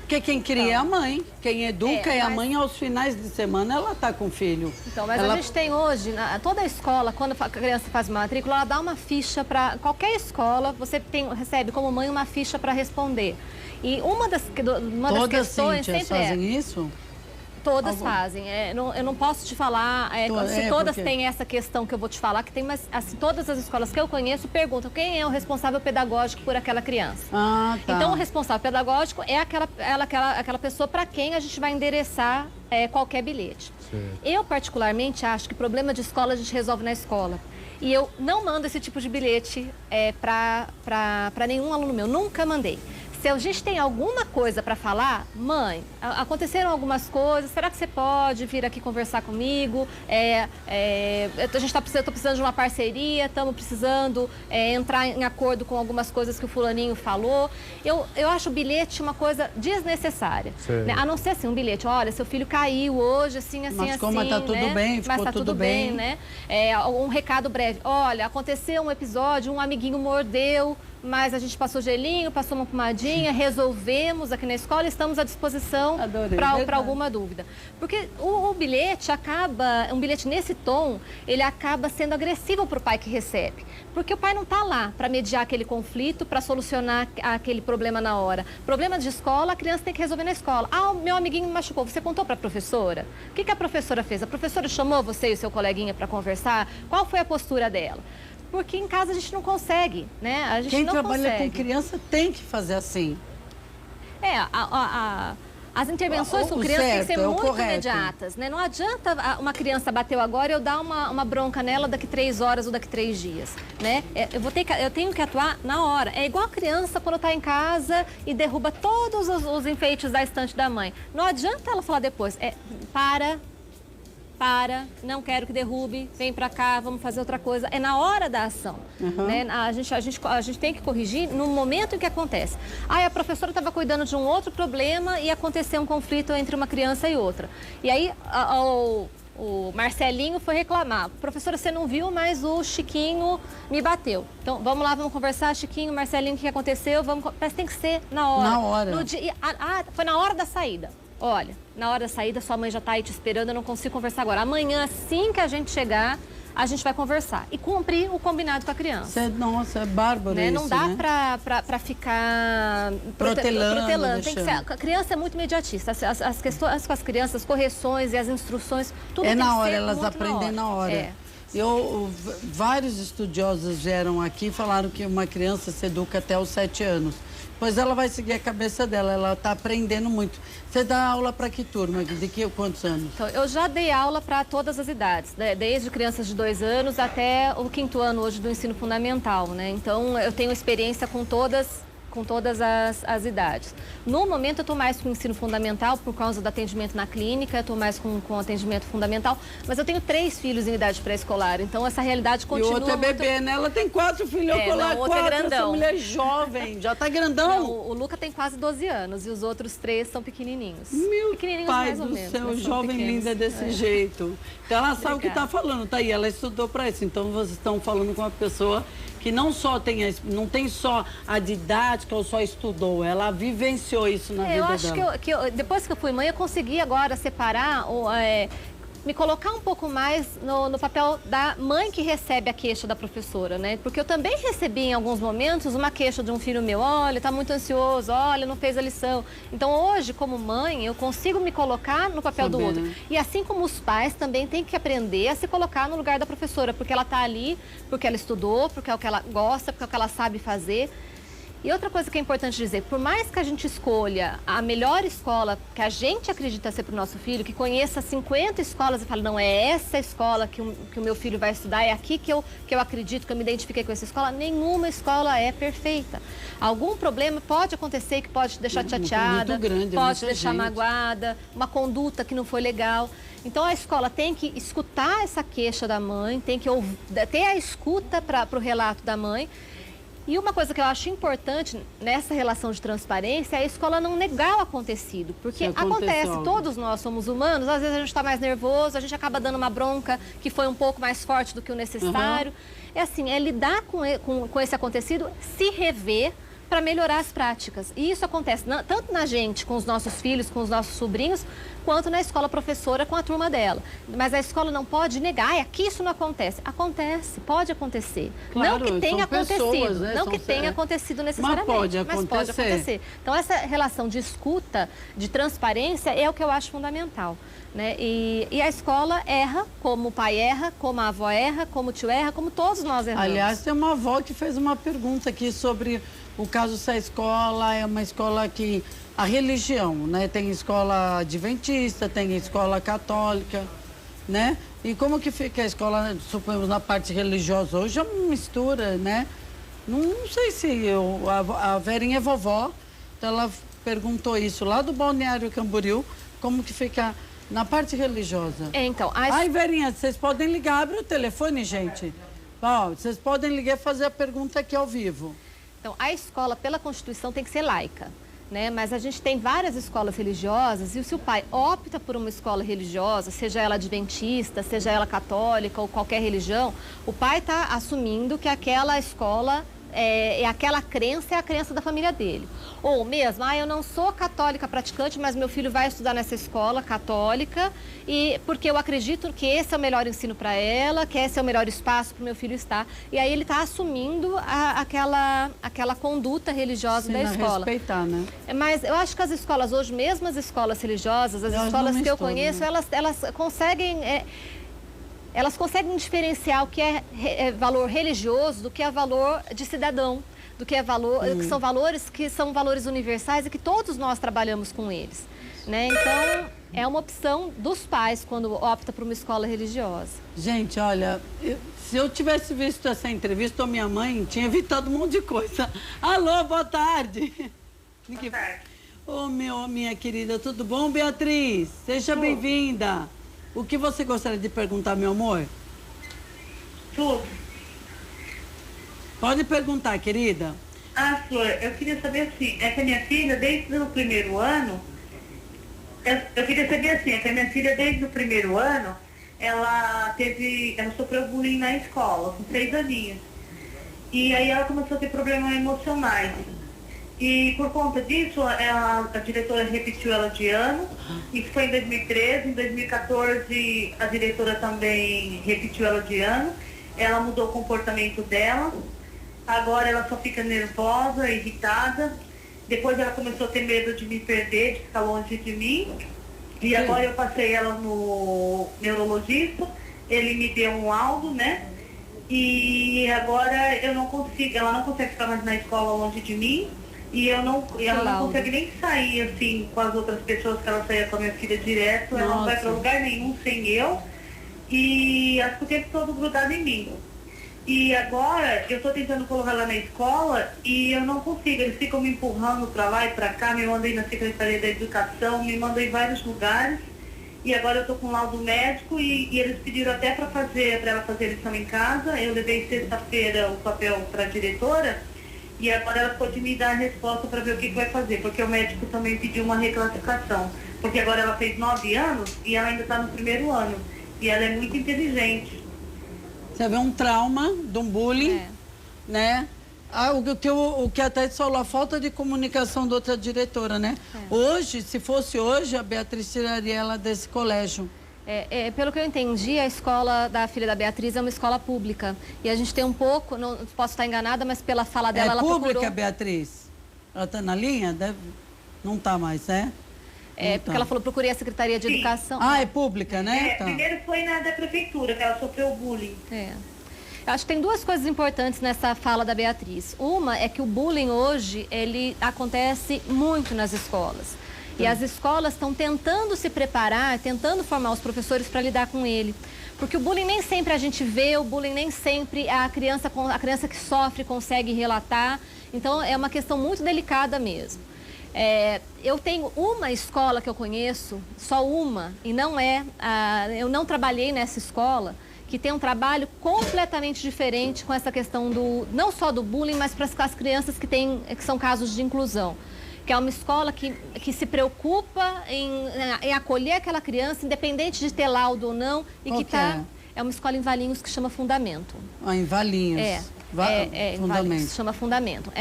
Porque quem cria é a mãe, quem educa é a mãe, aos finais de semana ela está com o filho. Então, mas a gente tem hoje, toda a escola, quando a criança faz matrícula, ela dá uma ficha para... Qualquer escola, você recebe como mãe uma ficha para responder. E uma das questões sempre fazem isso? Todas fazem. Eu não posso te falar se todas têm essa questão que eu vou te falar, que tem, mas assim, todas as escolas que eu conheço perguntam quem é o responsável pedagógico por aquela criança. Então, o responsável pedagógico é aquela pessoa para quem a gente vai endereçar qualquer bilhete. Sim. Eu, particularmente, acho que problema de escola a gente resolve na escola. E eu não mando esse tipo de bilhete para nenhum aluno meu. Nunca mandei. Se a gente tem alguma coisa para falar, mãe, aconteceram algumas coisas, será que você pode vir aqui conversar comigo? A gente tô precisando de uma parceria, estamos precisando entrar em acordo com algumas coisas que o fulaninho falou. Eu acho o bilhete uma coisa desnecessária. Né? A não ser assim, um bilhete, olha, seu filho caiu hoje, assim, mas como tá tudo bem, ficou mas tá tudo bem, né? Um recado breve, olha, aconteceu um episódio, um amiguinho mordeu, mas a gente passou gelinho, passou uma pomadinha, resolvemos aqui na escola e estamos à disposição para alguma dúvida. Porque o bilhete um bilhete nesse tom, ele acaba sendo agressivo para o pai que recebe. Porque o pai não está lá para mediar aquele conflito, para solucionar aquele problema na hora. Problema de escola, a criança tem que resolver na escola. O meu amiguinho me machucou, você contou para a professora? O que a professora fez? A professora chamou você e o seu coleguinha para conversar? Qual foi a postura dela? Porque em casa a gente não consegue, né? A gente Quem não trabalha consegue. com criança tem que fazer assim. As intervenções com criança têm que ser muito imediatas, né? Não adianta uma criança bateu agora e eu dar uma bronca nela daqui 3 horas ou daqui 3 dias, né? Eu tenho que atuar na hora. É igual a criança quando está em casa e derruba todos os enfeites da estante da mãe. Não adianta ela falar depois, não quero que derrube, vem pra cá, vamos fazer outra coisa. É na hora da ação, né? A gente tem que corrigir no momento em que acontece. A professora estava cuidando de um outro problema e aconteceu um conflito entre uma criança e outra. E aí o Marcelinho foi reclamar. Professora, você não viu, mas o Chiquinho me bateu. Então, vamos lá, vamos conversar, Chiquinho, Marcelinho, o que aconteceu? Mas tem que ser na hora. Na hora. Foi na hora da saída. Olha, na hora da saída, sua mãe já está aí te esperando, eu não consigo conversar agora. Amanhã, assim que a gente chegar, a gente vai conversar e cumprir o combinado com a criança. Nossa, é bárbaro né? isso, Não dá né? pra ficar protelando. Tem que ser, a criança é muito imediatista. As questões com as crianças, as correções e as instruções, tudo tem na hora, que ser elas muito aprendem na hora. Vários estudiosos vieram aqui e falaram que uma criança se educa até os 7 anos. Pois ela vai seguir a cabeça dela, ela está aprendendo muito. Você dá aula para que turma? Quantos anos? Então, eu já dei aula para todas as idades, né? Desde crianças de 2 anos até o 5º ano hoje do ensino fundamental, né? Então, eu tenho experiência com todas as idades. No momento, eu estou mais com o ensino fundamental, por causa do atendimento na clínica, eu estou mais com atendimento fundamental, mas eu tenho 3 filhos em idade pré-escolar, então essa realidade continua. E o outro é bebê, né? Ela tem 4 filhos, eu não, o outro 4, é grandão. Essa mulher jovem, já tá grandão. Não, o Luca tem quase 12 anos e os outros 3 são pequenininhos. Meu pequenininhos pai mais ou do menos, céu, jovem linda desse jeito. Então ela sabe o que tá falando, tá aí, ela estudou para isso. Então vocês estão falando com uma pessoa que não tem só a didática ou só estudou, ela vivenciou isso na vida dela. Eu acho que depois que eu fui mãe, eu consegui agora separar, me colocar um pouco mais no papel da mãe que recebe a queixa da professora, né? Porque eu também recebi em alguns momentos uma queixa de um filho meu, olha, tá muito ansioso, olha, não fez a lição. Então hoje, como mãe, eu consigo me colocar no papel do outro. Né? E assim como os pais também têm que aprender a se colocar no lugar da professora, porque ela tá ali, porque ela estudou, porque é o que ela gosta, porque é o que ela sabe fazer. E outra coisa que é importante dizer, por mais que a gente escolha a melhor escola que a gente acredita ser para o nosso filho, que conheça 50 escolas e fala, não, é essa escola que o meu filho vai estudar, é aqui que eu acredito, que eu me identifiquei com essa escola, nenhuma escola é perfeita. Algum problema pode acontecer que pode te deixar chateada, pode te deixar magoada, uma conduta que não foi legal. Então a escola tem que escutar essa queixa da mãe, tem que ter a escuta para o relato da mãe. E uma coisa que eu acho importante nessa relação de transparência é a escola não negar o acontecido. Porque acontece, todos nós somos humanos, às vezes a gente está mais nervoso, a gente acaba dando uma bronca que foi um pouco mais forte do que o necessário. É assim, é lidar com esse acontecido, se rever para melhorar as práticas. E isso acontece tanto na gente, com os nossos filhos, com os nossos sobrinhos, quanto na escola professora com a turma dela. Mas a escola não pode negar, aqui isso não acontece. Acontece, pode acontecer. Claro, não que tenha acontecido, pessoas, né? Não que tenha acontecido necessariamente. Mas pode acontecer. Então essa relação de escuta, de transparência é o que eu acho fundamental. Né? E a escola erra, como o pai erra, como a avó erra, como o tio erra, como todos nós erramos. Aliás, tem uma avó que fez uma pergunta aqui sobre o caso se a escola é uma escola que... A religião, né? Tem escola adventista, tem escola católica, né? E como que fica a escola, suponhamos, na parte religiosa? Hoje é uma mistura, né? Não sei se a Verinha é vovó, então ela perguntou isso lá do Balneário Camboriú, como que fica na parte religiosa. Então, Ai, Verinha, vocês podem ligar, abre o telefone, gente. Ó, vocês podem ligar e fazer a pergunta aqui ao vivo. Então, a escola, pela Constituição, tem que ser laica. Né? Mas a gente tem várias escolas religiosas e se o pai opta por uma escola religiosa, seja ela adventista, seja ela católica ou qualquer religião, o pai está assumindo que aquela escola aquela crença é a crença da família dele. Ou mesmo, eu não sou católica praticante, mas meu filho vai estudar nessa escola católica e porque eu acredito que esse é o melhor ensino para ela, que esse é o melhor espaço para o meu filho estar. E aí ele está assumindo aquela conduta religiosa da escola. Respeitar, né? Mas eu acho que as escolas hoje, mesmo as escolas religiosas, as escolas que eu conheço, né? elas conseguem... Elas conseguem diferenciar o que é valor religioso do que é valor de cidadão, do que é valor, que são valores universais e que todos nós trabalhamos com eles, né? Então, é uma opção dos pais quando opta por uma escola religiosa. Gente, olha, se eu tivesse visto essa entrevista, minha mãe tinha evitado um monte de coisa. Alô, boa tarde. Boa tarde. Ô, minha querida, tudo bom, Beatriz? Seja bem-vinda. O que você gostaria de perguntar, meu amor? Tudo. Pode perguntar, querida. Flor, eu queria saber assim, é que a minha filha, desde o primeiro ano, eu queria saber assim, é que a minha filha, desde o primeiro ano, ela sofreu bullying na escola, com 6 aninhos. E aí ela começou a ter problemas emocionais. E por conta disso, a diretora repetiu ela de ano. Isso foi em 2013. Em 2014, a diretora também repetiu ela de ano. Ela mudou o comportamento dela. Agora ela só fica nervosa, irritada. Depois ela começou a ter medo de me perder, de ficar longe de mim. E agora eu passei ela no neurologista. Ele me deu um laudo, né? E agora eu não consigo, ela não consegue ficar mais na escola longe de mim. E ela não consegue nem sair assim com as outras pessoas, que ela saía com a minha filha direto. Nossa. Ela não vai para lugar nenhum sem eu. E ela fica o tempo todo grudada em mim. E agora eu estou tentando colocar ela na escola e eu não consigo. Eles ficam me empurrando para lá e para cá, me mandam ir na Secretaria da Educação, me mandam em vários lugares. E agora eu estou com laudo médico e eles pediram até para ela fazer lição em casa. Eu levei sexta-feira o papel para a diretora e agora ela pode me dar a resposta para ver o que vai fazer, porque o médico também pediu uma reclassificação. Porque agora ela fez 9 anos e ela ainda está no primeiro ano. E ela é muito inteligente. Você vê um trauma de um bullying, né? O que até falou, a falta de comunicação da outra diretora, né? Hoje, se fosse hoje, a Beatriz tiraria ela desse colégio. Pelo que eu entendi, a escola da filha da Beatriz é uma escola pública. E a gente tem um pouco, não posso estar enganada, mas pela fala dela, ela procurou... É pública, Beatriz? Ela está na linha? Não está mais, né? Porque ela falou, procurei a Secretaria de Educação. É pública, né? Primeiro foi da prefeitura, que ela sofreu bullying. Eu acho que tem duas coisas importantes nessa fala da Beatriz. Uma é que o bullying hoje, ele acontece muito nas escolas. E as escolas estão tentando se preparar, tentando formar os professores para lidar com ele. Porque o bullying nem sempre a gente vê, o bullying nem sempre a criança que sofre consegue relatar. Então, é uma questão muito delicada mesmo. Eu tenho uma escola que eu conheço, só uma, e eu não trabalhei nessa escola, que tem um trabalho completamente diferente com essa questão não só do bullying, mas para as crianças que são casos de inclusão. Que é uma escola que se preocupa em acolher aquela criança, independente de ter laudo ou não, e é uma escola em Valinhos que chama Fundamento. Em Valinhos. Fundamento. Se chama Fundamento.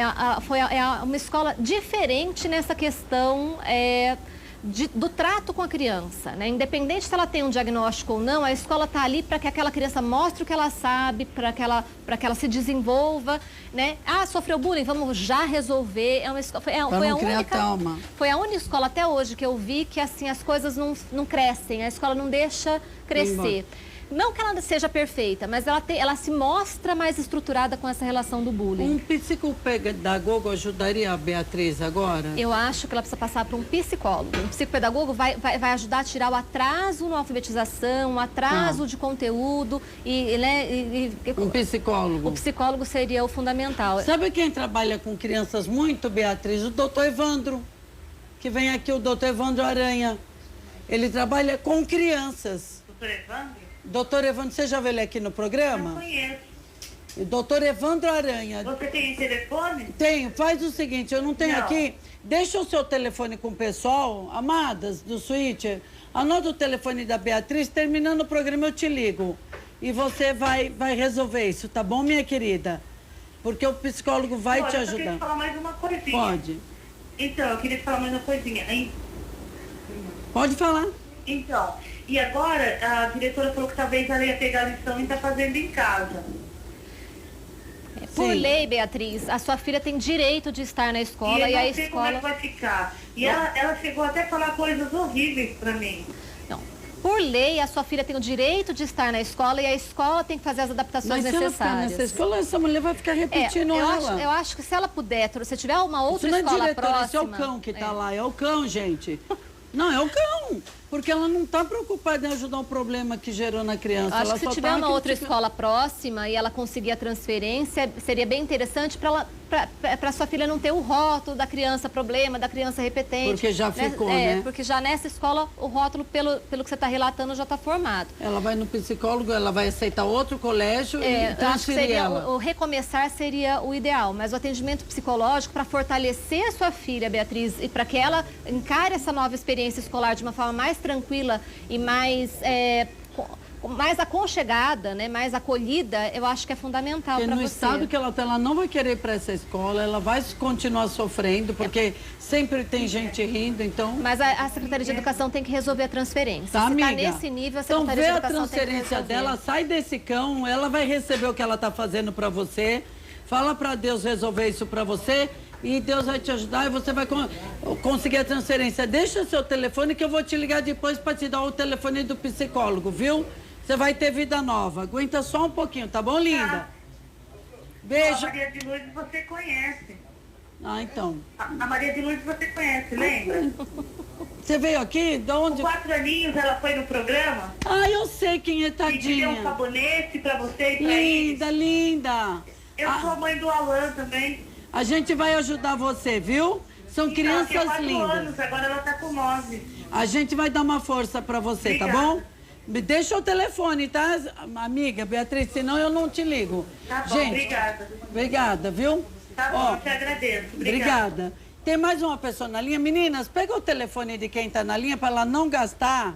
Foi uma escola diferente nessa questão do trato com a criança, né? Independente se ela tem um diagnóstico ou não, a escola está ali para que aquela criança mostre o que ela sabe, para que ela se desenvolva, né? Sofreu bullying, vamos já resolver. Foi a única escola até hoje que eu vi que assim as coisas não crescem, a escola não deixa crescer. Não que ela seja perfeita, mas ela se mostra mais estruturada com essa relação do bullying. Um psicopedagogo ajudaria a Beatriz agora? Eu acho que ela precisa passar por um psicólogo. Um psicopedagogo vai ajudar a tirar o atraso na alfabetização, o atraso de conteúdo um psicólogo. O psicólogo seria o fundamental. Sabe quem trabalha com crianças muito, Beatriz? O doutor Evandro, que vem aqui, o doutor Evandro Aranha. Ele trabalha com crianças. Doutor Evandro? Doutor Evandro, você já viu ele aqui no programa? Não conheço. O doutor Evandro Aranha. Você tem telefone? Tenho. Faz o seguinte, eu não tenho aqui. Deixa o seu telefone com o pessoal, amadas do Switch. Anota o telefone da Beatriz, terminando o programa eu te ligo. E você vai resolver isso, tá bom, minha querida? Porque o psicólogo vai te ajudar. Eu queria falar mais uma coisinha. Pode. Então, eu queria falar mais uma coisinha. Pode falar. Então, e agora a diretora falou que talvez ela ia pegar a lição e está fazendo em casa. Por lei, Beatriz, a sua filha tem direito de estar na escola e a escola... como é que vai ficar. E ela chegou até a falar coisas horríveis para mim. Não. Por lei, a sua filha tem o direito de estar na escola e a escola tem que fazer as adaptações necessárias. Mas se ela ficar nessa escola, essa mulher vai ficar repetindo ela. Eu acho que se ela puder, se tiver uma outra escola próxima... Isso é o cão que está lá, é o cão, gente. Não, é o cão. Porque ela não está preocupada em ajudar o problema que gerou na criança. Acho que se tiver uma outra escola próxima e ela conseguir a transferência, seria bem interessante para sua filha não ter o rótulo da criança problema, da criança repetente. Porque já ficou, né? Porque já nessa escola o rótulo, pelo que você está relatando, já está formado. Ela vai no psicólogo, ela vai aceitar outro colégio e transferir ela. O recomeçar seria o ideal, mas o atendimento psicológico para fortalecer a sua filha, Beatriz, e para que ela encare essa nova experiência escolar de uma forma mais tranquila e mais mais aconchegada, né, mais acolhida, eu acho que é fundamental para você. Porque no estado que ela está, ela não vai querer ir para essa escola, ela vai continuar sofrendo, porque sempre tem gente rindo, então... Mas a Secretaria de Educação tem que resolver a transferência. Tá, Se amiga? está nesse nível, a Então Secretaria vê de a Educação tem que transferência resolver. dela, sai desse cão, ela vai receber o que ela está fazendo para você, fala para Deus resolver isso para você e Deus vai te ajudar e você vai conseguir a transferência. Deixa seu telefone que eu vou te ligar depois para te dar o telefone do psicólogo, viu? Você vai ter vida nova. Aguenta só um pouquinho, tá bom, linda? Beijo. A Maria de Lourdes você conhece. Ah, então. A Maria de Lourdes você conhece, lembra? Você veio aqui? De onde? Com 4 aninhos ela foi no programa. Ah, eu sei quem é, tadinha. E deu um sabonete pra você e pra Linda, eles. linda. Eu sou a mãe do Alan também. A gente vai ajudar você, viu? São crianças ela tem 4 lindas. anos, agora ela tá com 9. A gente vai dar uma força pra você, Obrigada. tá bom? Me deixa o telefone, tá, amiga Beatriz? Senão eu não te ligo. Tá bom, gente, obrigada. Obrigada, viu? Tá bom, eu te agradeço. Obrigada. Tem mais uma pessoa na linha. Meninas, pega o telefone de quem tá na linha para ela não gastar,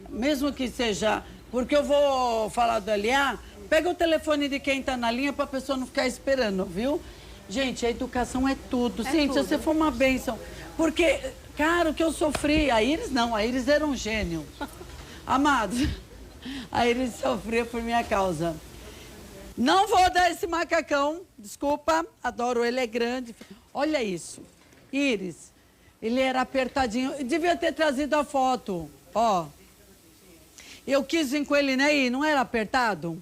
mesmo que seja... Porque eu vou falar do LA. Pega o telefone de quem tá na linha para a pessoa não ficar esperando, viu? Gente, a educação é tudo. Sim, se você for uma bênção. Porque, cara, o que eu sofri... A Iris não, a Iris era um gênio. Amados, a Iris sofria por minha causa. Não vou dar esse macacão, desculpa, adoro ele, é grande. Olha isso, Iris, ele era apertadinho, eu devia ter trazido a foto, ó. Eu quis vir com ele, né, e não era apertado?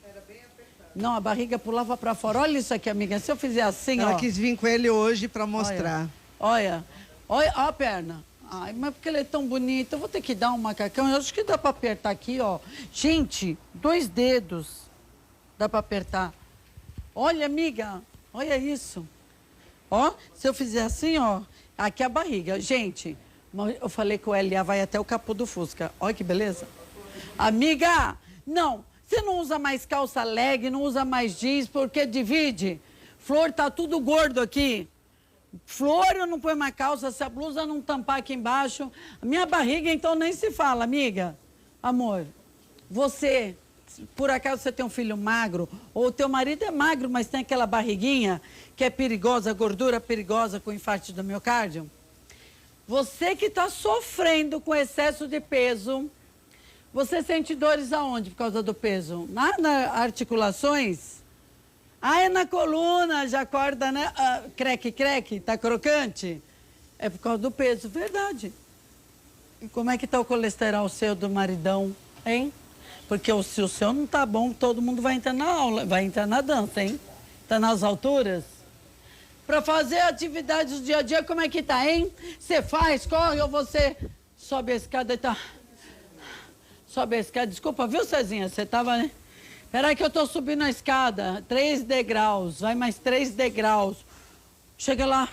Era bem apertado. Não, a barriga pulava pra fora. Olha isso aqui, amiga, se eu fizer assim, ó. Ela quis vir com ele hoje pra mostrar. Olha, olha a perna. Ai, mas porque ele é tão bonito, eu vou ter que dar um macacão. Eu acho que dá pra apertar aqui, ó. Gente, 2 dedos. Dá pra apertar. Olha, amiga, olha isso. Ó, se eu fizer assim, ó, aqui é a barriga. Gente, eu falei que o LA vai até o capô do Fusca. Olha que beleza. Amiga, não, você não usa mais calça leg, não usa mais jeans, porque divide. Flor, tá tudo gordo aqui. Flor, eu não põe mais calça, se a blusa não tampar aqui embaixo. A minha barriga, então, nem se fala, amiga. Amor, você... Por acaso você tem um filho magro, ou o teu marido é magro, mas tem aquela barriguinha que é perigosa, gordura perigosa com infarto do miocárdio? Você que está sofrendo com excesso de peso, você sente dores aonde por causa do peso? Nas articulações? Ah, é na coluna, já acorda, né? Ah, creque, tá crocante? É por causa do peso, verdade. E como é que tá o colesterol seu do maridão, hein? Porque se o seu não tá bom, todo mundo vai entrar na aula, vai entrar na dança, hein? Tá nas alturas? Para fazer atividades do dia a dia, como é que tá, hein? Você faz, corre ou você sobe a escada e tá... Sobe a escada, desculpa, viu, Cezinha? Você tava, né? Peraí que eu tô subindo a escada, 3 degraus, vai mais 3 degraus. Chega lá,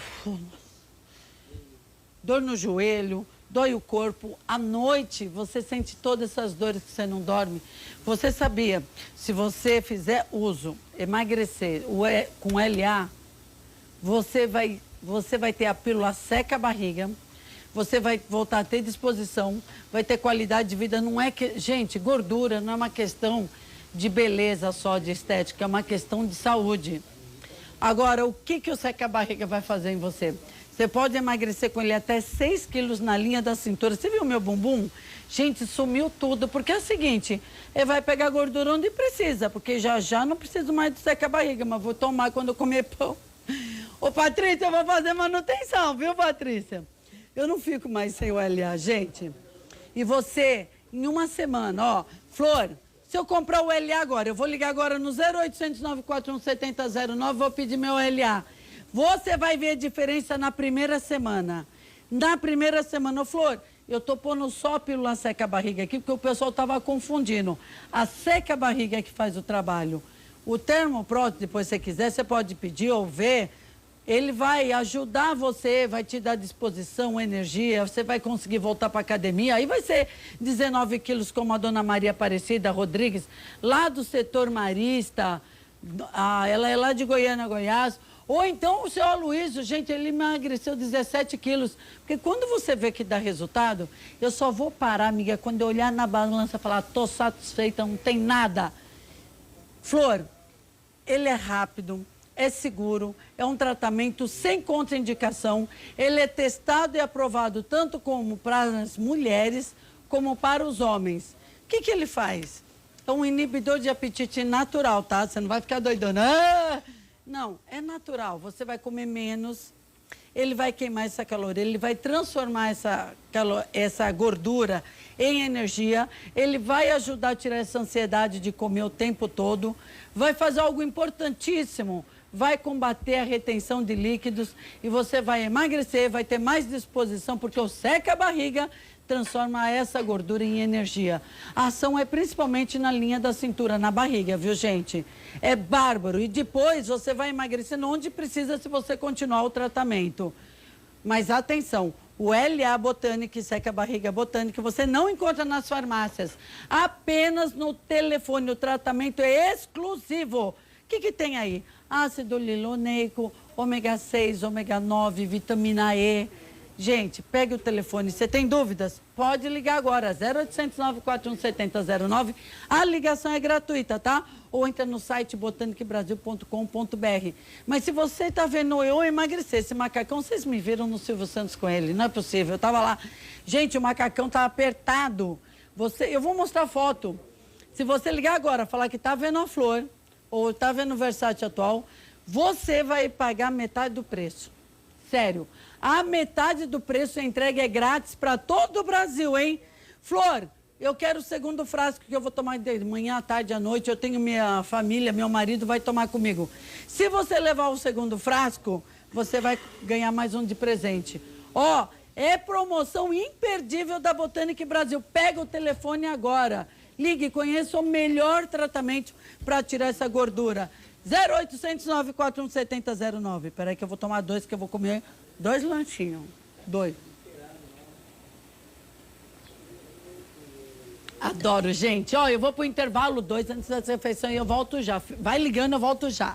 dor no joelho, dói o corpo. À noite, você sente todas essas dores que você não dorme. Você sabia, se você fizer uso, emagrecer com LA, você vai ter a pílula seca a barriga, você vai voltar a ter disposição, vai ter qualidade de vida. Não é que... Gente, gordura não é uma questão de beleza só, de estética, é uma questão de saúde. Agora, o que o seca a barriga vai fazer em você? Você pode emagrecer com ele até 6 quilos na linha da cintura. Você viu o meu bumbum? Gente, sumiu tudo. Porque é o seguinte, ele vai pegar gordura onde precisa. Porque já não preciso mais de seca a barriga, mas vou tomar quando eu comer pão. Ô, Patrícia, eu vou fazer manutenção, viu, Patrícia? Eu não fico mais sem o LA, gente. E você, em uma semana, ó, Flor, se eu comprar o LA agora, eu vou ligar agora no 0800 941 7009, vou pedir meu LA. Você vai ver a diferença na primeira semana. Na primeira semana, ô Flor, eu tô pondo só a pílula seca a barriga aqui, porque o pessoal tava confundindo. A seca a barriga é que faz o trabalho. O Termopro, depois se você quiser, você pode pedir ou ver. Ele vai ajudar você, vai te dar disposição, energia, você vai conseguir voltar para a academia. Aí vai ser 19 quilos, como a dona Maria Aparecida Rodrigues, lá do setor marista. Ela é lá de Goiânia, Goiás. Ou então o seu Aloysio, gente, ele emagreceu 17 quilos. Porque quando você vê que dá resultado, eu só vou parar, amiga, quando eu olhar na balança e falar, tô satisfeita, não tem nada. Flor, ele é rápido, é seguro, é um tratamento sem contraindicação. Ele é testado e aprovado tanto como para as mulheres como para os homens. O que ele faz? É um inibidor de apetite natural, tá? Você não vai ficar doidona. Ah! Não, é natural. Você vai comer menos, ele vai queimar essa caloria, ele vai transformar essa gordura em energia, ele vai ajudar a tirar essa ansiedade de comer o tempo todo, vai fazer algo importantíssimo, vai combater a retenção de líquidos e você vai emagrecer, vai ter mais disposição, porque o seca a barriga transforma essa gordura em energia. A ação é principalmente na linha da cintura, na barriga, viu, gente? É bárbaro. E depois você vai emagrecendo onde precisa se você continuar o tratamento. Mas atenção, o LA Botânico, seca a barriga botânica, você não encontra nas farmácias. Apenas no telefone. O tratamento é exclusivo. O que tem aí? Ácido liloneico, ômega 6, ômega 9, vitamina E. Gente, pegue o telefone. Você tem dúvidas? Pode ligar agora, 0800 941 7009. A ligação é gratuita, tá? Ou entra no site botaniquebrasil.com.br. Mas se você está vendo eu emagrecer esse macacão, vocês me viram no Silvio Santos com ele, não é possível. Eu estava lá. Gente, o macacão tá apertado. Eu vou mostrar a foto. Se você ligar agora, falar que está vendo a Flor, ou está vendo o Versace atual, você vai pagar metade do preço. Sério. A metade do preço entregue é grátis para todo o Brasil, hein? Flor, eu quero o segundo frasco que eu vou tomar de manhã, à tarde, à noite. Eu tenho minha família, meu marido vai tomar comigo. Se você levar o segundo frasco, você vai ganhar mais um de presente. Ó, é promoção imperdível da Botânica Brasil. Pega o telefone agora. Ligue, conheça o melhor tratamento para tirar essa gordura. 0800 941 7009. Peraí que eu vou tomar 2, que eu vou comer 2 lanchinhos. 2. Adoro, gente. Ó, eu vou pro intervalo 2 antes da refeição e eu volto já. Vai ligando, eu volto já.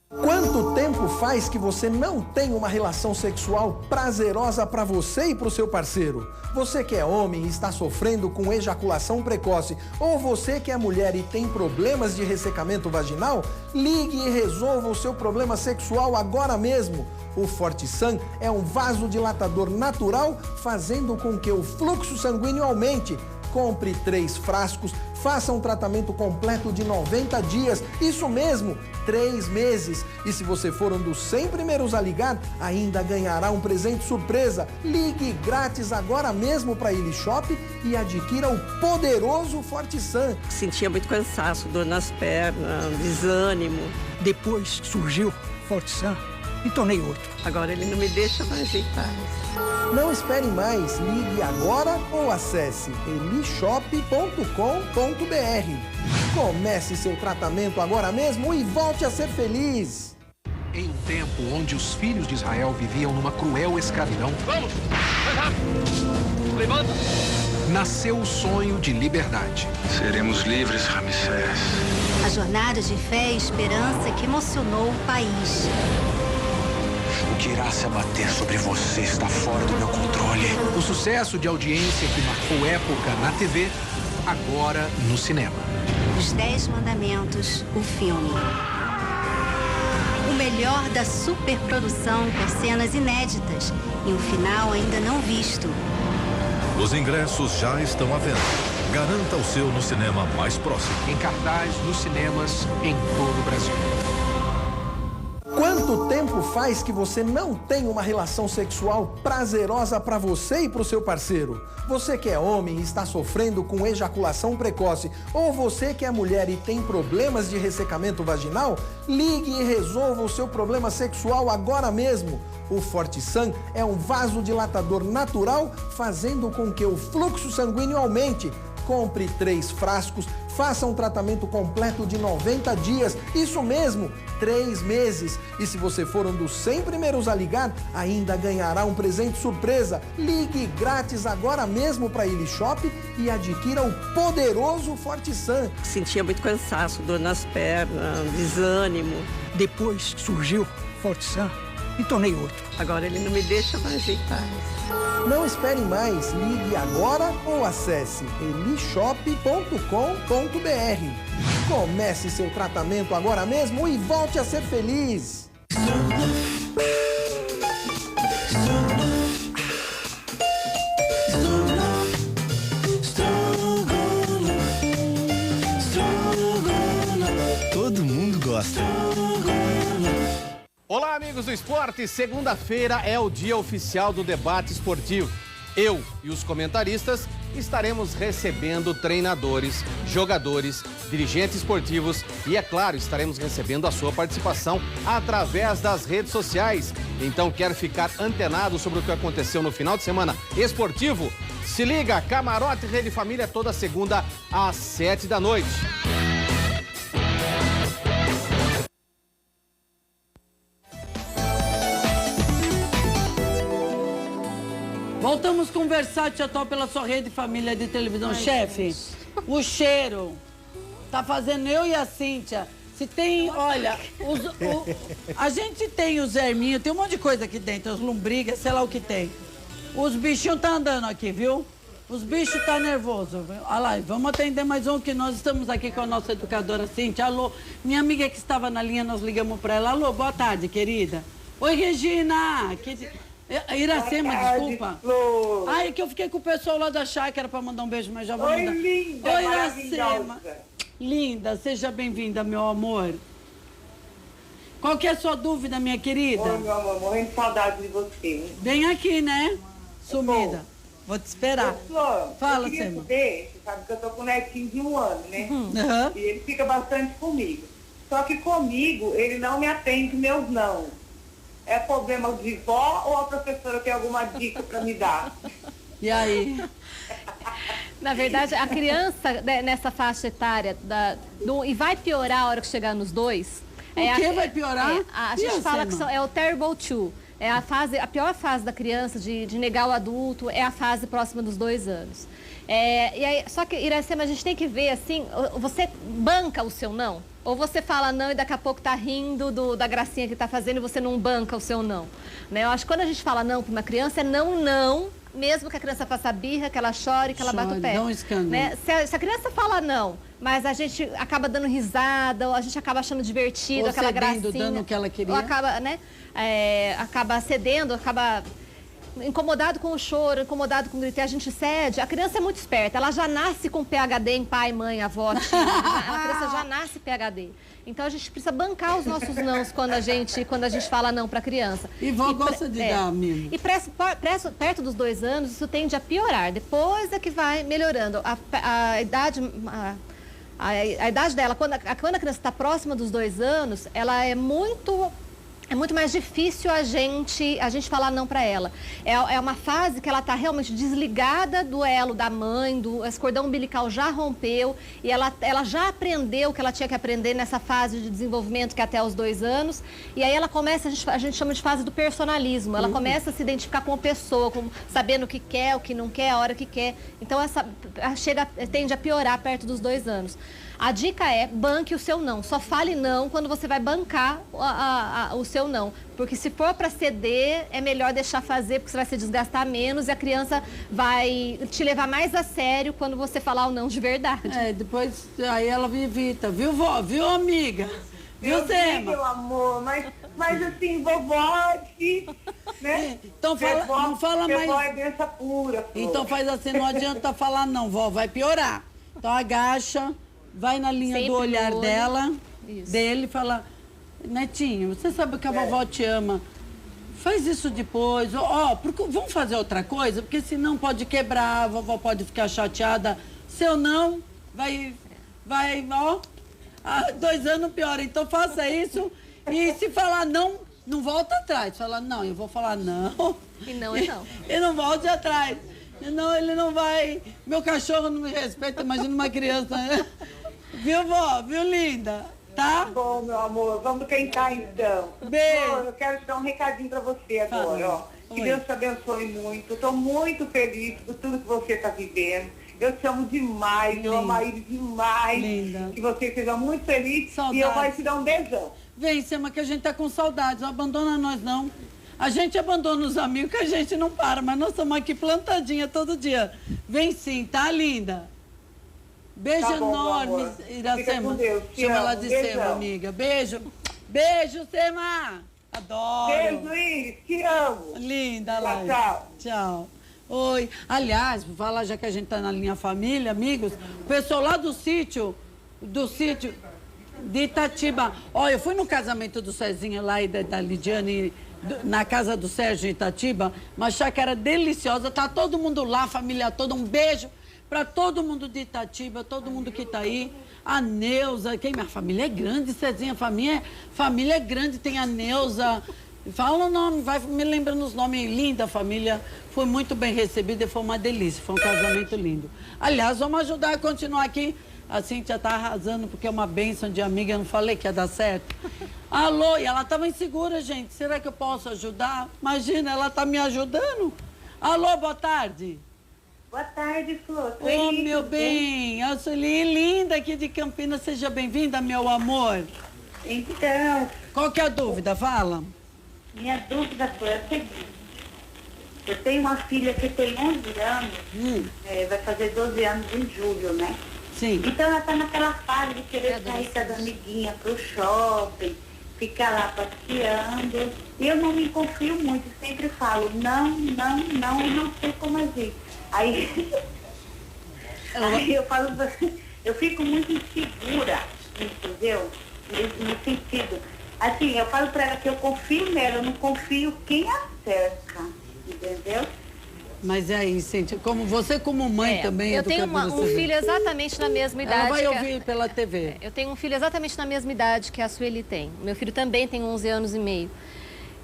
Quanto tempo faz que você não tem uma relação sexual prazerosa para você e para o seu parceiro? Você que é homem e está sofrendo com ejaculação precoce, ou você que é mulher e tem problemas de ressecamento vaginal, ligue e resolva o seu problema sexual agora mesmo. O Fortissan é um vasodilatador natural, fazendo com que o fluxo sanguíneo aumente. Compre 3 frascos, faça um tratamento completo de 90 dias, isso mesmo, 3 meses. E se você for um dos 100 primeiros a ligar, ainda ganhará um presente surpresa. Ligue grátis agora mesmo para Ilishop e adquira o poderoso Fortissan. Sentia muito cansaço, dor nas pernas, desânimo. Depois surgiu Fortissan e tornei outro. Agora ele não me deixa mais em paz. Não espere mais, ligue agora ou acesse elishop.com.br. Comece seu tratamento agora mesmo e volte a ser feliz. Em um tempo onde os filhos de Israel viviam numa cruel escravidão, vamos! Mais rápido! Levanta! Nasceu o sonho de liberdade. Seremos livres, Ramsés. A jornada de fé e esperança que emocionou o país. O que irá se abater sobre você está fora do meu controle. O sucesso de audiência que marcou época na TV, agora no cinema. Os 10 Mandamentos, o filme. O melhor da superprodução com cenas inéditas e um final ainda não visto. Os ingressos já estão à venda. Garanta o seu no cinema mais próximo. Em cartaz nos cinemas em todo o Brasil. Quanto tempo faz que você não tem uma relação sexual prazerosa para você e para o seu parceiro? Você que é homem e está sofrendo com ejaculação precoce, ou você que é mulher e tem problemas de ressecamento vaginal, ligue e resolva o seu problema sexual agora mesmo. O Fortissan é um vasodilatador natural, fazendo com que o fluxo sanguíneo aumente. Compre 3 frascos, Faça um tratamento completo de 90 dias, isso mesmo, 3 meses. E se você for um dos 100 primeiros a ligar, ainda ganhará um presente surpresa. Ligue grátis agora mesmo para Ili Shop e adquira o poderoso Fortissan. Sentia muito cansaço, dor nas pernas, desânimo. Depois surgiu Fortissan e tornei outro. Agora ele não me deixa mais em paz. Não espere mais, ligue agora ou acesse elishop.com.br. Comece seu tratamento agora mesmo e volte a ser feliz. Todo mundo gosta. Olá, amigos do esporte. Segunda-feira é o dia oficial do debate esportivo. Eu e os comentaristas estaremos recebendo treinadores, jogadores, dirigentes esportivos e, é claro, estaremos recebendo a sua participação através das redes sociais. Então, quer ficar antenado sobre o que aconteceu no final de semana esportivo? Se liga, Camarote Rede Família, toda segunda às 7 da noite. Voltamos com o Versátil Total pela sua rede família de televisão. Chefe, o cheiro tá fazendo eu e a Cíntia. Se tem, olha, a gente tem os erminhos, tem um monte de coisa aqui dentro, as lombrigas, sei lá o que tem. Os bichinhos tá andando aqui, viu? Os bichos tá nervoso. Olha lá, vamos atender mais um que nós estamos aqui com a nossa educadora Cíntia. Alô, minha amiga que estava na linha, nós ligamos para ela. Alô, boa tarde, querida. Oi, Regina. Iracema, desculpa. Flor. Ai, que eu fiquei com o pessoal lá da chácara para mandar um beijo, mas já vou mandar. Oi, linda. Oi, Iracema. Linda, seja bem-vinda, meu amor. Qual que é a sua dúvida, minha querida? Oi, meu amor, morrendo de saudade de você. Vem aqui, né? Sumida. Vou te esperar. Ô, Flor, fala, eu queria Sema. saber, você sabe que eu tô com um netinho de 1 ano, né? Uhum. E ele fica bastante comigo. Só que comigo, ele não me atende meus não. É problema de vó ou a professora tem alguma dica para me dar? E aí? Na verdade, a criança nessa faixa etária, e vai piorar a hora que chegar nos 2. O que vai piorar? A gente fala que é o terrible 2. É a pior fase da criança de negar o adulto, é a fase próxima dos 2 anos. E aí, só que, Iracema, a gente tem que ver, assim, você banca o seu não? Ou você fala não e daqui a pouco tá rindo da gracinha que tá fazendo e você não banca o seu não? Né? Eu acho que quando a gente fala não para uma criança, é não, mesmo que a criança faça birra, que ela chore, que ela bata o pé. Dá um escândalo. Né? Se a criança fala não, mas a gente acaba dando risada, ou a gente acaba achando divertido, ou aquela cedendo, gracinha. dando o que ela queria. Ou acaba, né? Acaba cedendo, acaba incomodado com o choro, incomodado com o grito, e a gente cede. A criança é muito esperta, ela já nasce com PhD em pai, mãe, avó, tia. A criança já nasce PhD. Então a gente precisa bancar os nossos nãos quando a gente fala não para a criança. E vó gosta de dar mimo. E perto dos 2 anos, isso tende a piorar. Depois é que vai melhorando. A idade dela, quando a criança está próxima dos 2 anos, ela é muito mais difícil a gente falar não para ela. É uma fase que ela está realmente desligada do elo da mãe, esse cordão umbilical já rompeu e ela já aprendeu o que ela tinha que aprender nessa fase de desenvolvimento que é até os 2 anos. E aí ela começa, a gente chama de fase do personalismo. Ela começa a se identificar como pessoa, sabendo o que quer, o que não quer, a hora que quer. Então tende a piorar perto dos 2 anos. A dica é banque o seu não. Só fale não quando você vai bancar o seu não. Porque se for para ceder, é melhor deixar fazer, porque você vai se desgastar menos e a criança vai te levar mais a sério quando você falar o não de verdade. Depois aí ela evita, viu, vó? Viu, amiga? Viu, Sema? Meu amor, mas assim, vovó, né? Então não fala mais. Vovó é benção pura. Flor. Então faz assim, não adianta falar não, vó, vai piorar. Então agacha. Vai na linha sempre do olhar dele e fala, netinho, você sabe que a vovó te ama. Faz isso depois. Vamos fazer outra coisa, porque senão pode quebrar, a vovó pode ficar chateada. Seu não, vai, 2 anos piora. Então faça isso e se falar não volta atrás. Fala, não, eu vou falar não. E não é não. E não volte atrás. Não, ele não vai. Meu cachorro não me respeita, imagina uma criança, né? Viu, vó? Viu, linda? Tá? Bom, meu amor, vamos tentar então. Beijo. Amor, eu quero te dar um recadinho pra você agora, ó. Que Deus te abençoe muito. Eu tô muito feliz por tudo que você tá vivendo. Eu te amo demais, eu amo a Iris demais. Linda. Que você seja muito feliz. Saudades. E eu vou te dar um beijão. Vem, Sema, que a gente tá com saudades. Não abandona nós, não. A gente abandona os amigos que a gente não para, mas nós estamos aqui plantadinha todo dia. Vem sim, tá, linda? Beijo Tá bom, enorme, Iracema. Fica com Deus. Te Chama ela amo. de Beijão. Sema, amiga. Beijo. Beijo, Sema. Adoro. Beijo, Iris. Te amo. Linda, Tchau, Laís. tchau. Tchau. Oi. Aliás, vou falar, já que a gente tá na linha família, amigos, o pessoal lá do sítio de Itatiba. Olha, eu fui no casamento do Cezinha lá e da Lidiane, na casa do Sérgio em Itatiba, uma chácara deliciosa, tá todo mundo lá, a família toda, um beijo para todo mundo de Itatiba, todo mundo que tá aí, a Neuza, minha família é grande, Cezinha, família é grande, tem a Neuza, fala o nome, vai me lembrando os nomes, linda família, foi muito bem recebida e foi uma delícia, foi um casamento lindo. Aliás, vamos ajudar a continuar aqui. A Cíntia tá arrasando porque é uma bênção de amiga, eu não falei que ia dar certo. Alô, e ela estava insegura, gente. Será que eu posso ajudar? Imagina, ela tá me ajudando. Alô, boa tarde. Boa tarde, Flor. Ô, meu bem, a Sueli, linda aqui de Campinas. Seja bem-vinda, meu amor. Então... Qual que é a dúvida? Fala. Minha dúvida foi a seguinte. Eu tenho uma filha que tem 11 anos, vai fazer 12 anos em julho, né? Sim. Então ela tá naquela fase de querer sair com as amiguinhas pro shopping, ficar lá passeando. E eu não me confio muito, sempre falo, não, não sei como agir. Aí eu falo, eu fico muito insegura, entendeu? No sentido. Assim, eu falo pra ela que eu confio nela, eu não confio quem a cerca, entendeu? Mas é aí, Cíntia, como mãe também, eu tenho um filho exatamente na mesma idade. Ela vai ouvir pela TV. Eu tenho um filho exatamente na mesma idade que a Sueli tem. Meu filho também tem 11 anos e meio.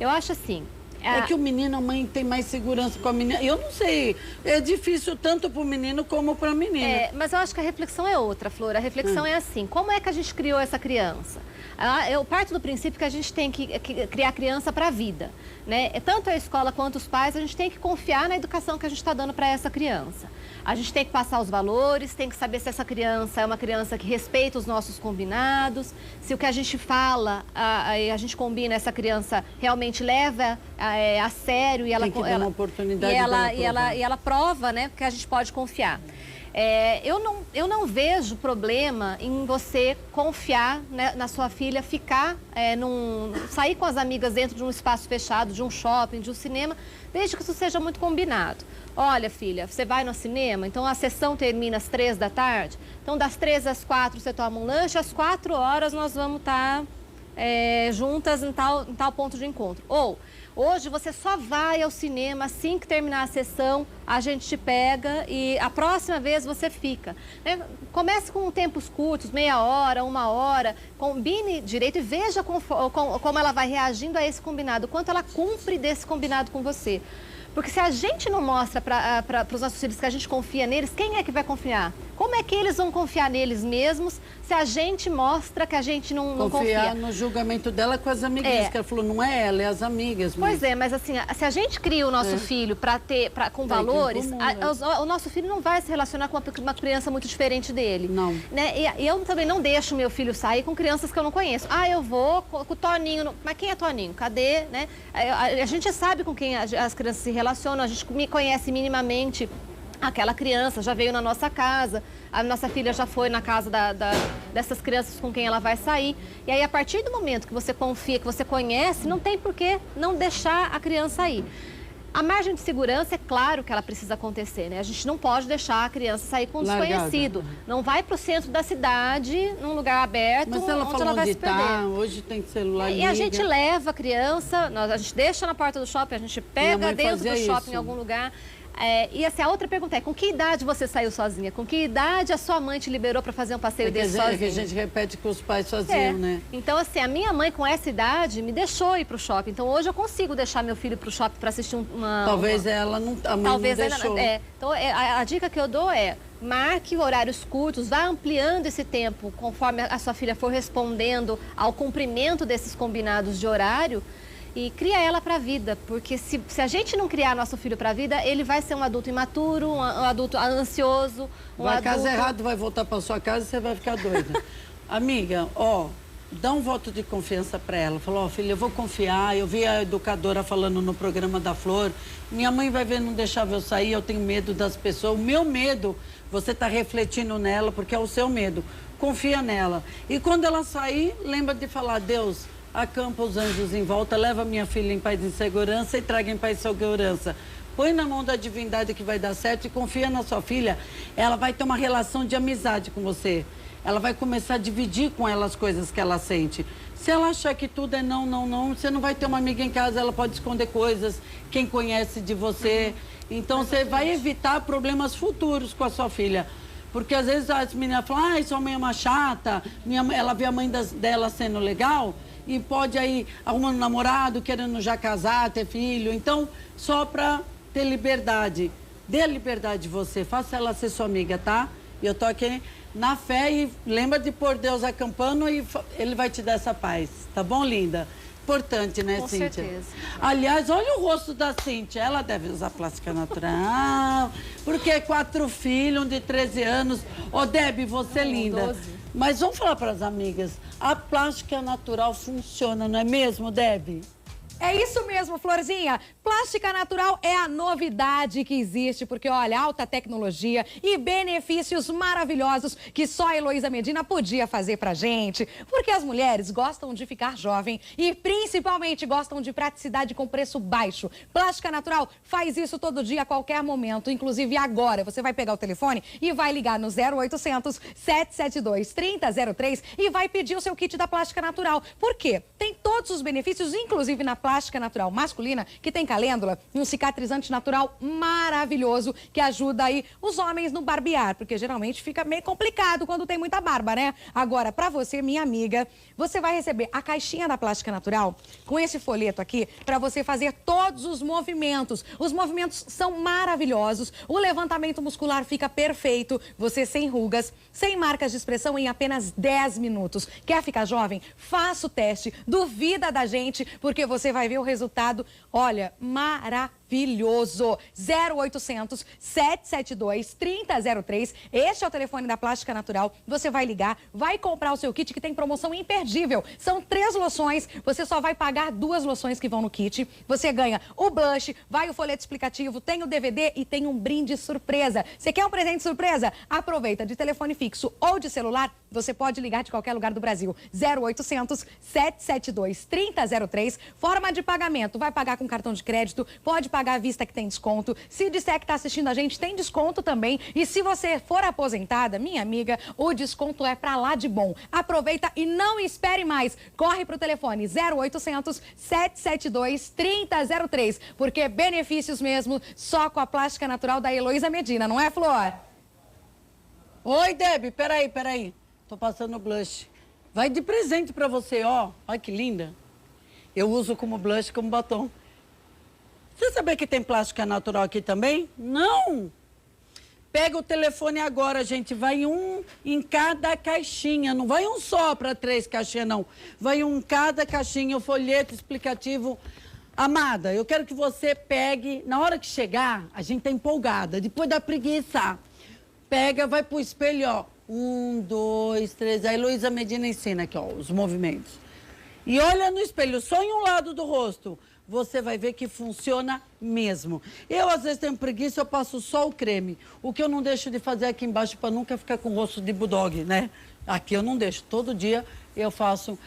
Eu acho assim... É que o menino, a mãe tem mais segurança com a menina. Eu não sei, é difícil tanto para o menino como para a menina. Mas eu acho que a reflexão é outra, Flor. A reflexão é assim, como é que a gente criou essa criança? Eu parto do princípio que a gente tem que criar a criança para a vida, né? Tanto a escola quanto os pais, a gente tem que confiar na educação que a gente está dando para essa criança. A gente tem que passar os valores, tem que saber se essa criança é uma criança que respeita os nossos combinados, se o que a gente fala, a gente combina, essa criança realmente leva a sério e ela tem que dar uma oportunidade e ela prova, né, que a gente pode confiar. Eu não vejo problema em você confiar, né, na sua filha, ficar, sair com as amigas dentro de um espaço fechado, de um shopping, de um cinema, desde que isso seja muito combinado. Olha, filha, você vai no cinema, então a sessão termina às 3 da tarde, então das 3 às 4 você toma um lanche, às 4 horas nós vamos estar juntas em tal ponto de encontro. Ou, hoje você só vai ao cinema assim que terminar a sessão, a gente te pega e a próxima vez você fica. Comece com tempos curtos, meia hora, 1 hora, combine direito e veja como ela vai reagindo a esse combinado, quanto ela cumpre desse combinado com você. Porque se a gente não mostra para os nossos filhos que a gente confia neles, quem é que vai confiar? Como é que eles vão confiar neles mesmos se a gente mostra que a gente não confia? Confiar no julgamento dela com as amiguinhas, que ela falou, não é ela, é as amigas. Pois é, mas assim, se a gente cria o nosso filho com valores, o nosso filho não vai se relacionar com uma criança muito diferente dele. Não. Né? E eu também não deixo meu filho sair com crianças que eu não conheço. Eu vou com o Toninho. Mas quem é Toninho? Cadê? Né? A gente sabe com quem as crianças se relacionam, a gente me conhece minimamente. Aquela criança já veio na nossa casa, a nossa filha já foi na casa dessas crianças com quem ela vai sair. E aí, a partir do momento que você confia, que você conhece, não tem por que não deixar a criança ir. A margem de segurança, é claro que ela precisa acontecer, né? A gente não pode deixar a criança sair com um desconhecido. Não vai para o centro da cidade, num lugar aberto, mas ela onde ela vai se perder. Hoje tem celular. E a gente leva a criança, a gente deixa na porta do shopping, a gente pega dentro do shopping em algum lugar. E assim, a outra pergunta é, com que idade você saiu sozinha? Com que idade a sua mãe te liberou para fazer um passeio desse sozinha? Que a gente repete que os pais faziam, né? Então, assim, a minha mãe com essa idade me deixou ir pro shopping. Então, hoje eu consigo deixar meu filho pro shopping para assistir uma... Talvez ela não... A mãe Talvez não deixou. Então, a dica que eu dou é... Marque horários curtos, vá ampliando esse tempo conforme a sua filha for respondendo ao cumprimento desses combinados de horário e cria ela para a vida, porque se a gente não criar nosso filho para a vida, ele vai ser um adulto imaturo, um adulto ansioso, Vai casa errado, vai voltar para sua casa e você vai ficar doida. Amiga, dá um voto de confiança para ela. Falou, filha, eu vou confiar. Eu vi a educadora falando no programa da Flor. Minha mãe vai ver, não deixava eu sair, eu tenho medo das pessoas. O meu medo, você está refletindo nela, porque é o seu medo. Confia nela. E quando ela sair, lembra de falar, Deus, acampa os anjos em volta, leva minha filha em paz e em segurança e traga em paz e segurança. Põe na mão da divindade que vai dar certo e confia na sua filha. Ela vai ter uma relação de amizade com você. Ela vai começar a dividir com ela as coisas que ela sente. Se ela achar que tudo é não, você não vai ter uma amiga em casa, ela pode esconder coisas, quem conhece de você. Então, você vai evitar problemas futuros com a sua filha. Porque, às vezes, as meninas falam, sua mãe é uma chata, ela vê a mãe dela sendo legal e pode aí arrumar um namorado, querendo já casar, ter filho. Então, só para ter liberdade. Dê a liberdade de você, faça ela ser sua amiga, tá? E eu tô aqui na fé e lembra de pôr Deus acampando e ele vai te dar essa paz. Tá bom, linda? Importante, né, Cíntia? Com certeza. Aliás, olha o rosto da Cíntia. Ela deve usar plástica natural, porque é 4 filhos, um de 13 anos. Deb, você é linda. 12. Mas vamos falar para as amigas. A plástica natural funciona, não é mesmo, Deb? É isso mesmo, Florzinha. Plástica natural é a novidade que existe, porque, olha, alta tecnologia e benefícios maravilhosos que só a Heloísa Medina podia fazer pra gente. Porque as mulheres gostam de ficar jovem e, principalmente, gostam de praticidade com preço baixo. Plástica natural faz isso todo dia, a qualquer momento, inclusive agora. Você vai pegar o telefone e vai ligar no 0800 772 3003 e vai pedir o seu kit da plástica natural. Por quê? Tem todos os benefícios, inclusive na plástica natural masculina, que tem calêndula e um cicatrizante natural maravilhoso que ajuda aí os homens no barbear, porque geralmente fica meio complicado quando tem muita barba, né? Agora, pra você, minha amiga, você vai receber a caixinha da plástica natural com esse folheto aqui pra você fazer todos os movimentos. Os movimentos são maravilhosos, o levantamento muscular fica perfeito, você sem rugas, sem marcas de expressão em apenas 10 minutos. Quer ficar jovem? Faça o teste, duvida da gente, porque você vai ver o resultado, olha, maravilhoso. 0800 772 3003. Este é o telefone da Plástica Natural. Você vai ligar, vai comprar o seu kit que tem promoção imperdível. São 3 loções, você só vai pagar 2 loções que vão no kit. Você ganha o blush, vai o folheto explicativo, tem o DVD e tem um brinde surpresa. Você quer um presente surpresa? Aproveita, de telefone fixo ou de celular, você pode ligar de qualquer lugar do Brasil. 0800 772 3003. Forma de pagamento, vai pagar com cartão de crédito, pode pagar à vista que tem desconto. Se disser que está assistindo a gente, tem desconto também. E se você for aposentada, minha amiga, o desconto é pra lá de bom. Aproveita e não espere mais. Corre pro telefone 0800 772 3003, porque benefícios mesmo só com a Plástica Natural da Heloísa Medina, não é, Flor? Oi, Deb, peraí. Tô passando o blush. Vai de presente pra você, ó. Olha que linda. Eu uso como blush, como batom. Você sabia que tem plástica natural aqui também? Não! Pega o telefone agora, gente. Vai um em cada caixinha. Não vai um só para 3 caixinhas, não. Vai um em cada caixinha, o folheto explicativo. Amada, eu quero que você pegue... Na hora que chegar, a gente tá empolgada. Depois da preguiça. Pega, vai pro espelho, ó. 1, 2, 3. A Heloísa Medina ensina aqui, ó, os movimentos. E olha no espelho, só em um lado do rosto. Você vai ver que funciona mesmo. Eu, às vezes, tenho preguiça, eu passo só o creme. O que eu não deixo de fazer aqui embaixo para nunca ficar com o rosto de bulldog, né? Aqui eu não deixo. Todo dia eu passo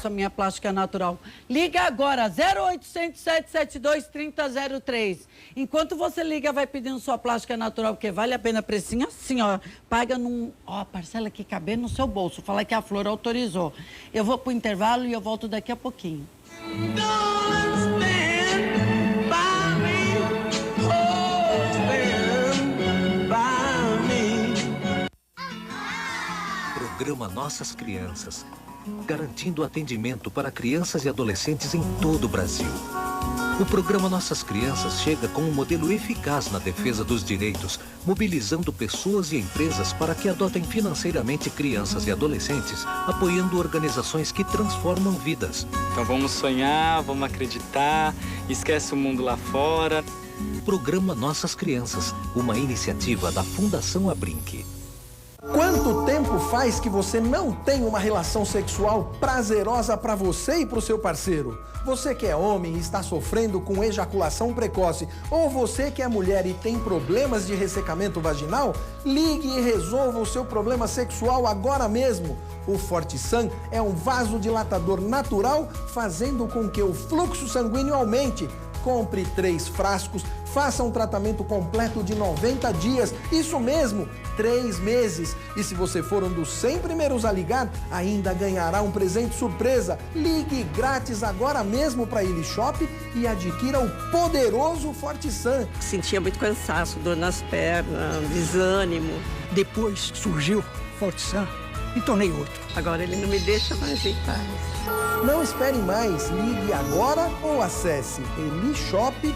a minha plástica natural. Liga agora, 0800 772 3003. Enquanto você liga, vai pedindo sua plástica natural, porque vale a pena, precinho assim, ó. Paga parcela que caber no seu bolso. Fala que a Flor autorizou. Eu vou pro intervalo e eu volto daqui a pouquinho. Don't stand by me. Oh, programa Nossas Crianças, garantindo atendimento para crianças e adolescentes em todo o Brasil. O programa Nossas Crianças chega com um modelo eficaz na defesa dos direitos, mobilizando pessoas e empresas para que adotem financeiramente crianças e adolescentes, apoiando organizações que transformam vidas. Então vamos sonhar, vamos acreditar, esquece o mundo lá fora. Programa Nossas Crianças, uma iniciativa da Fundação Abrinq. Quanto tempo faz que você não tem uma relação sexual prazerosa para você e para o seu parceiro? Você que é homem e está sofrendo com ejaculação precoce, ou você que é mulher e tem problemas de ressecamento vaginal, ligue e resolva o seu problema sexual agora mesmo. O ForteSan é um vasodilatador natural, fazendo com que o fluxo sanguíneo aumente. Compre 3 frascos, faça um tratamento completo de 90 dias, isso mesmo, 3 meses. E se você for um dos 100 primeiros a ligar, ainda ganhará um presente surpresa. Ligue grátis agora mesmo para Ilishop e adquira o poderoso ForteSan. Sentia muito cansaço, dor nas pernas, desânimo. Depois surgiu ForteSan e tornei outro. Agora ele não me deixa mais em paz. Não espere mais, ligue agora ou acesse elishop.com.br.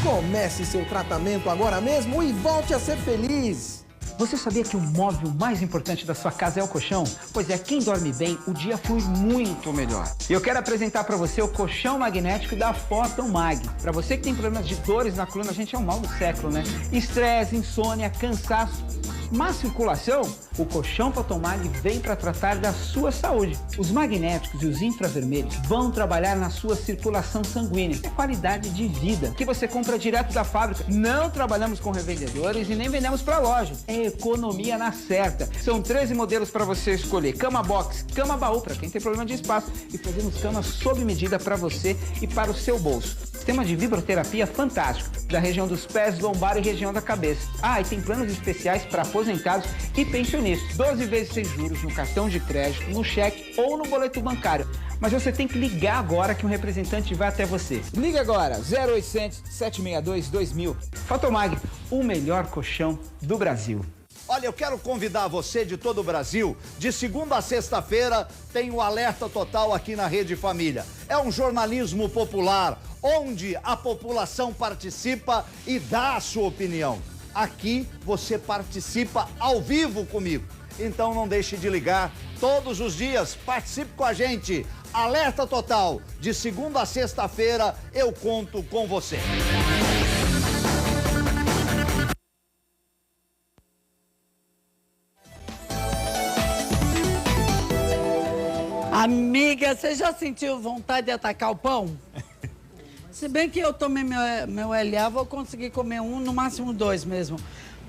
Comece seu tratamento agora mesmo e volte a ser feliz. Você sabia que o móvel mais importante da sua casa é o colchão? Pois é, quem dorme bem, o dia flui muito melhor. E eu quero apresentar para você o colchão magnético da Fotomag. Para você que tem problemas de dores na coluna, a gente é um mal do século, né? Estresse, insônia, cansaço, má circulação, o colchão Fotomag vem para tratar da sua saúde. Os magnéticos e os infravermelhos vão trabalhar na sua circulação sanguínea. É qualidade de vida, que você compra direto da fábrica. Não trabalhamos com revendedores e nem vendemos para loja. É economia na certa. São 13 modelos para você escolher. Cama box, cama baú para quem tem problema de espaço. E fazemos camas sob medida para você e para o seu bolso. Sistema de vibroterapia fantástico, da região dos pés, lombar e região da cabeça. Ah, e tem planos especiais para aposentados e pensionistas. 12 vezes sem juros no cartão de crédito, no cheque ou no boleto bancário. Mas você tem que ligar agora que um representante vai até você. Liga agora, 0800 762 2000. Fotomag, o melhor colchão do Brasil. Olha, eu quero convidar você de todo o Brasil, de segunda a sexta-feira tem o Alerta Total aqui na Rede Família. É um jornalismo popular, onde a população participa e dá a sua opinião. Aqui você participa ao vivo comigo. Então não deixe de ligar todos os dias, participe com a gente. Alerta Total, de segunda a sexta-feira eu conto com você. Amiga, você já sentiu vontade de atacar o pão? Se bem que eu tomei meu LA, vou conseguir comer um, no máximo 2 mesmo.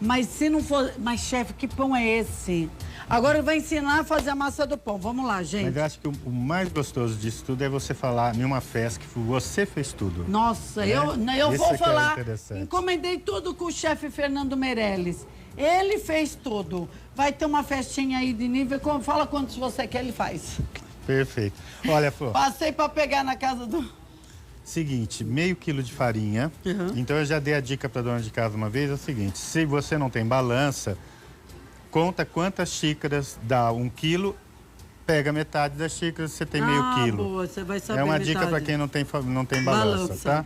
Mas se não for... Mas, chefe, que pão é esse? Agora vai ensinar a fazer a massa do pão. Vamos lá, gente. Mas eu acho que o mais gostoso disso tudo é você falar em uma festa que você fez tudo. Nossa, né? eu vou falar. É Encomendei tudo com o chefe Fernando Meirelles. Ele fez tudo. Vai ter uma festinha aí de nível. Fala quantos você quer, ele faz. Perfeito. Olha, Flor. Passei para pegar na casa do... Seguinte, meio quilo de farinha. Então eu já dei a dica para dona de casa uma vez, é o seguinte, se você não tem balança, conta quantas xícaras dá 1 quilo, pega metade das xícaras, você tem meio quilo. Boa, você vai saber é uma metade. Dica para quem não tem balança, tá?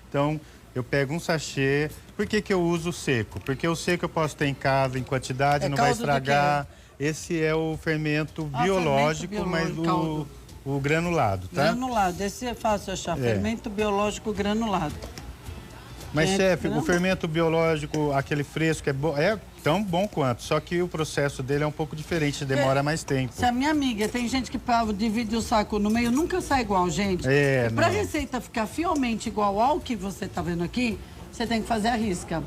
Então, eu pego um sachê. Por que eu uso seco? Porque o seco eu posso ter em casa, em quantidade, não vai estragar. Esse é o fermento biológico, mas o granulado, tá? Granulado, esse é fácil achar, fermento biológico granulado. Mas, chefe, o fermento biológico, aquele fresco, é tão bom quanto, só que o processo dele é um pouco diferente, demora mais tempo. Se a minha amiga, tem gente que divide o saco no meio, nunca sai igual, gente. Pra receita ficar fielmente igual ao que você tá vendo aqui, você tem que fazer a risca.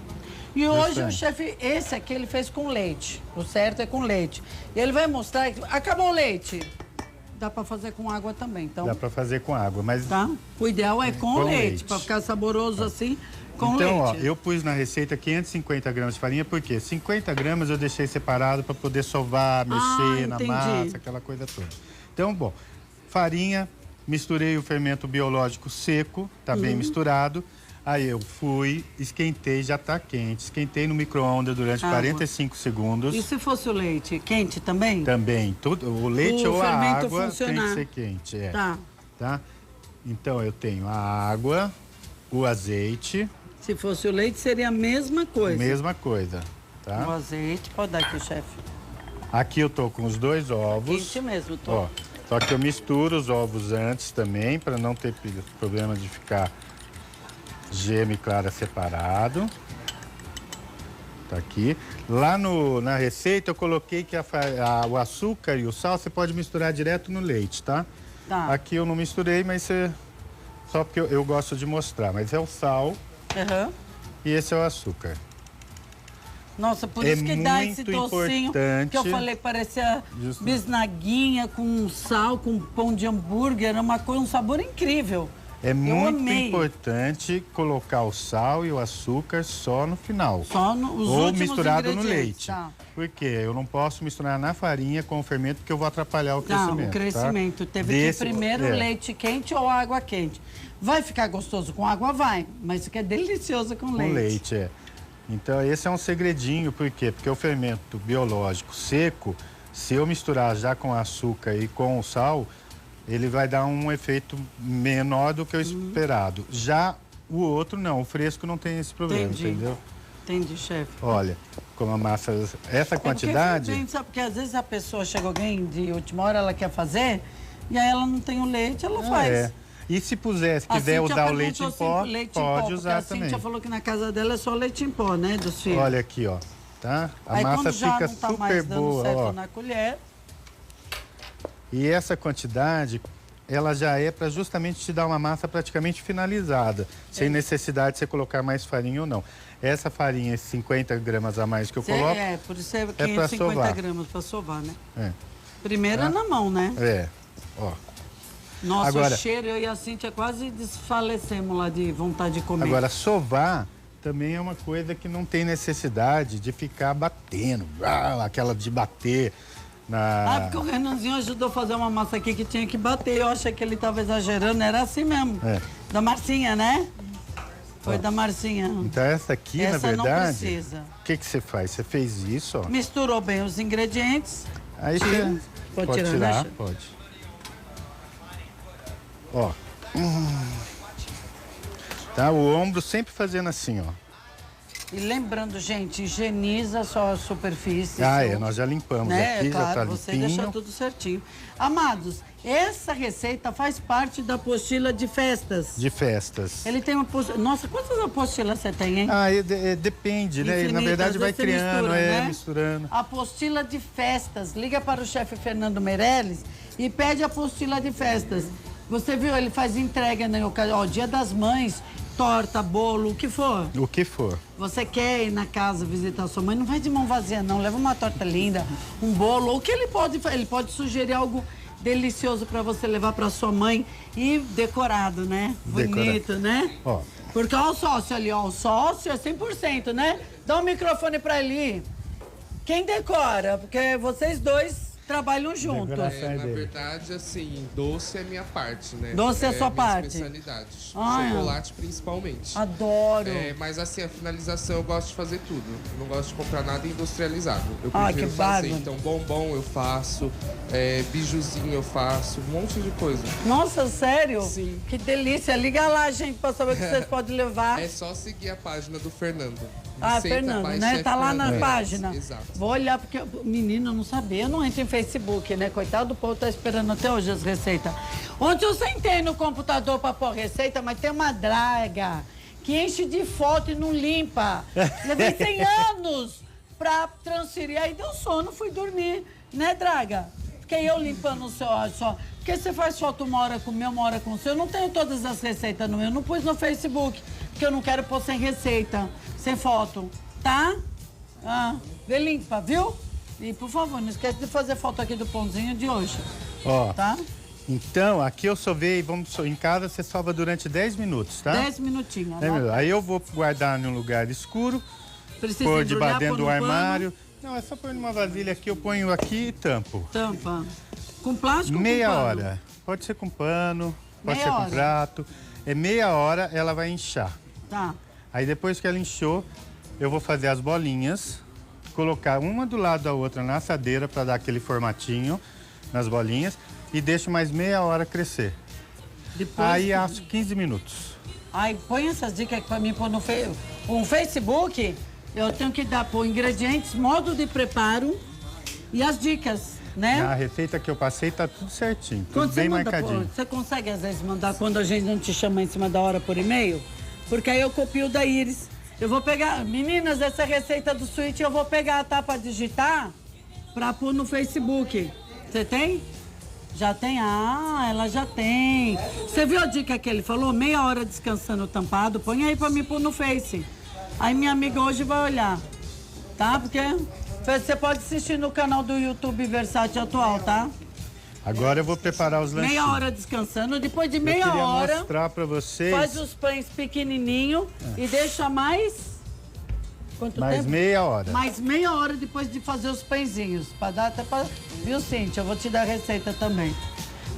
E hoje o chefe, esse aqui, ele fez com leite. O certo é com leite. E ele vai mostrar que acabou o leite. Dá pra fazer com água também, então. Dá pra fazer com água, mas... Tá? O ideal é com leite, pra ficar saboroso assim, com leite. Então, ó, eu pus na receita 550 gramas de farinha, por quê? 50 gramas eu deixei separado pra poder sovar, mexer na massa, aquela coisa toda. Então, bom, farinha, misturei o fermento biológico seco, tá bem misturado. Aí eu fui, esquentei, já tá quente. Esquentei no micro-ondas durante 45 segundos. E se fosse o leite? Quente também? Também. O leite ou a água funcionar. tem que ser quente. É. Tá. Então eu tenho a água, o azeite. Se fosse o leite, seria a mesma coisa. Mesma coisa, tá? O azeite, pode dar aqui, chefe. Aqui eu tô com os 2 ovos. Quente mesmo, tô. Ó, só que eu misturo os ovos antes também, para não ter problema de ficar gema e clara separado. Tá aqui. Lá na receita eu coloquei que o açúcar e o sal você pode misturar direto no leite, tá? Tá. Aqui eu não misturei, mas só porque eu gosto de mostrar. Mas é o sal e esse é o açúcar. Nossa, por isso que dá esse docinho que eu falei, parecia bisnaguinha com sal, com pão de hambúrguer, um sabor incrível. É muito importante colocar o sal e o açúcar só no final. Só nos ou últimos misturado no leite. Tá. Por quê? Eu não posso misturar na farinha com o fermento porque eu vou atrapalhar o crescimento. O crescimento. Tá? Teve que primeiro leite quente ou água quente. Vai ficar gostoso com água? Vai. Mas fica delicioso com leite. Com leite, Então esse é um segredinho, por quê? Porque o fermento biológico seco, se eu misturar já com açúcar e com o sal, ele vai dar um efeito menor do que o esperado. Já o outro não, o fresco não tem esse problema, entendeu? Entendi, chefe. Olha, como a massa, essa quantidade... Porque às vezes a pessoa chega alguém de última hora, ela quer fazer, e aí ela não tem o leite, ela faz. E se quiser usar o leite em pó, pode usar também. A Cíntia falou que na casa dela é só leite em pó, né, dos filhos. Olha aqui, ó, tá? A aí, massa fica não tá super mais boa, certo ó. na colher. E essa quantidade, ela já é para justamente te dar uma massa praticamente finalizada, sem necessidade de você colocar mais farinha ou não. Essa farinha, esses 50 gramas a mais que eu coloco, por isso é 550 gramas para sovar, né? Primeiro na mão, né? Ó. Nossa, agora, o cheiro, eu e a Cíntia quase desfalecemos lá de vontade de comer. Agora, sovar também é uma coisa que não tem necessidade de ficar batendo, aquela de bater. Porque o Renanzinho ajudou a fazer uma massa aqui que tinha que bater. Eu achei que ele estava exagerando, era assim mesmo. Da Marcinha, né? Foi da Marcinha. Então essa aqui, na verdade, não precisa. O que você faz? Você fez isso, ó. Misturou bem os ingredientes. Aí você pode tirar, né? Pode. Ó. Tá, o ombro sempre fazendo assim, ó. E lembrando, gente, higieniza só a superfície. Nós já limpamos aqui, claro, já tá você limpinho. deixa tudo certinho. Amados, essa receita faz parte da apostila de festas. De festas. Ele tem uma apostila... Nossa, quantas apostilas você tem, hein? Depende, né? Infinitas, Na verdade vai criando, misturando. Apostila de festas. Liga para o chefe Fernando Meirelles e pede a apostila de festas. Você viu, ele faz entrega, né? Dia das Mães, torta, bolo, o que for. O que for. Você quer ir na casa visitar sua mãe, não vai de mão vazia, não. Leva uma torta linda, um bolo. O que ele pode sugerir algo delicioso para você levar para sua mãe e decorado, né? Bonito, né? Ó. Porque olha o sócio ali, ó. O sócio é 100%, né? Dá um microfone para ele. Quem decora? Porque vocês dois trabalham juntos. Na verdade, assim, doce é minha parte, né? Doce é a sua parte? Especialidade. Chocolate, principalmente. Adoro. Mas, assim, a finalização eu gosto de fazer tudo. Eu não gosto de comprar nada industrializado. Eu que prefiro fazer. bárbaro. Então, bombom eu faço, bijuzinho eu faço, um monte de coisa. Nossa, sério? Sim. Que delícia. Liga lá, gente, pra saber o que vocês podem levar. É só seguir a página do Fernando. Fernando, né? Tá lá na página. Exato. Vou olhar, porque menino, eu não sabia. Eu não entro em Facebook, né? Coitado do povo, tá esperando até hoje as receitas. Ontem eu sentei no computador pra pôr receita, mas tem uma draga que enche de foto e não limpa. Levei 100 anos pra transferir. Aí deu sono, fui dormir. Né, draga? Fiquei eu limpando o seu só. Porque você faz foto uma hora com o meu, uma hora com o seu. Eu não tenho todas as receitas no meu. Eu não pus no Facebook, porque eu não quero pôr sem receita, sem foto. Tá? Vê limpa, viu? E, por favor, não esquece de fazer foto aqui do pãozinho de hoje. Ó. Tá? Então, aqui eu sovei, em casa você sova durante 10 minutos, tá? 10 minutinhos. 10 minutos. Aí eu vou guardar num lugar escuro, pôr debaixo dentro do armário. Não, é só pôr numa vasilha aqui, eu ponho aqui e tampo. Tampa. Com plástico ou com meia pano? hora. Pode ser com pano, pode Meia ser com hora. prato. Meia hora ela vai inchar. Tá. Aí depois que ela inchou, eu vou fazer as bolinhas, colocar uma do lado da outra na assadeira para dar aquele formatinho nas bolinhas e deixo mais meia hora crescer. Depois aí asso 15 minutos. Ai, põe essas dicas aqui pra mim pôr no Facebook. Eu tenho que dar por ingredientes, modo de preparo e as dicas, né? Na receita que eu passei tá tudo certinho, tudo Quando bem você manda marcadinho. você consegue às vezes mandar quando a gente não te chama em cima da hora por e-mail? Porque aí eu copio da Iris. Eu vou pegar, meninas, essa receita do suíte eu vou pegar, tá? Pra digitar, pra pôr no Facebook. Você tem? Já tem? Ah, ela já tem. Você viu a dica que ele falou? Meia hora descansando tampado. Põe aí pra mim pôr no Face. Aí minha amiga hoje vai olhar. Tá? Porque você pode assistir no canal do YouTube Versátil Atual, tá? Agora eu vou preparar os lanchinhos. Meia hora descansando. Depois de meia hora... Eu queria mostrar pra vocês... Faz os pães pequenininho e deixa mais... Quanto mais tempo? Meia hora. Mais meia hora depois de fazer os pãezinhos. Pra dar até pra... Viu, Cíntia? Eu vou te dar a receita também.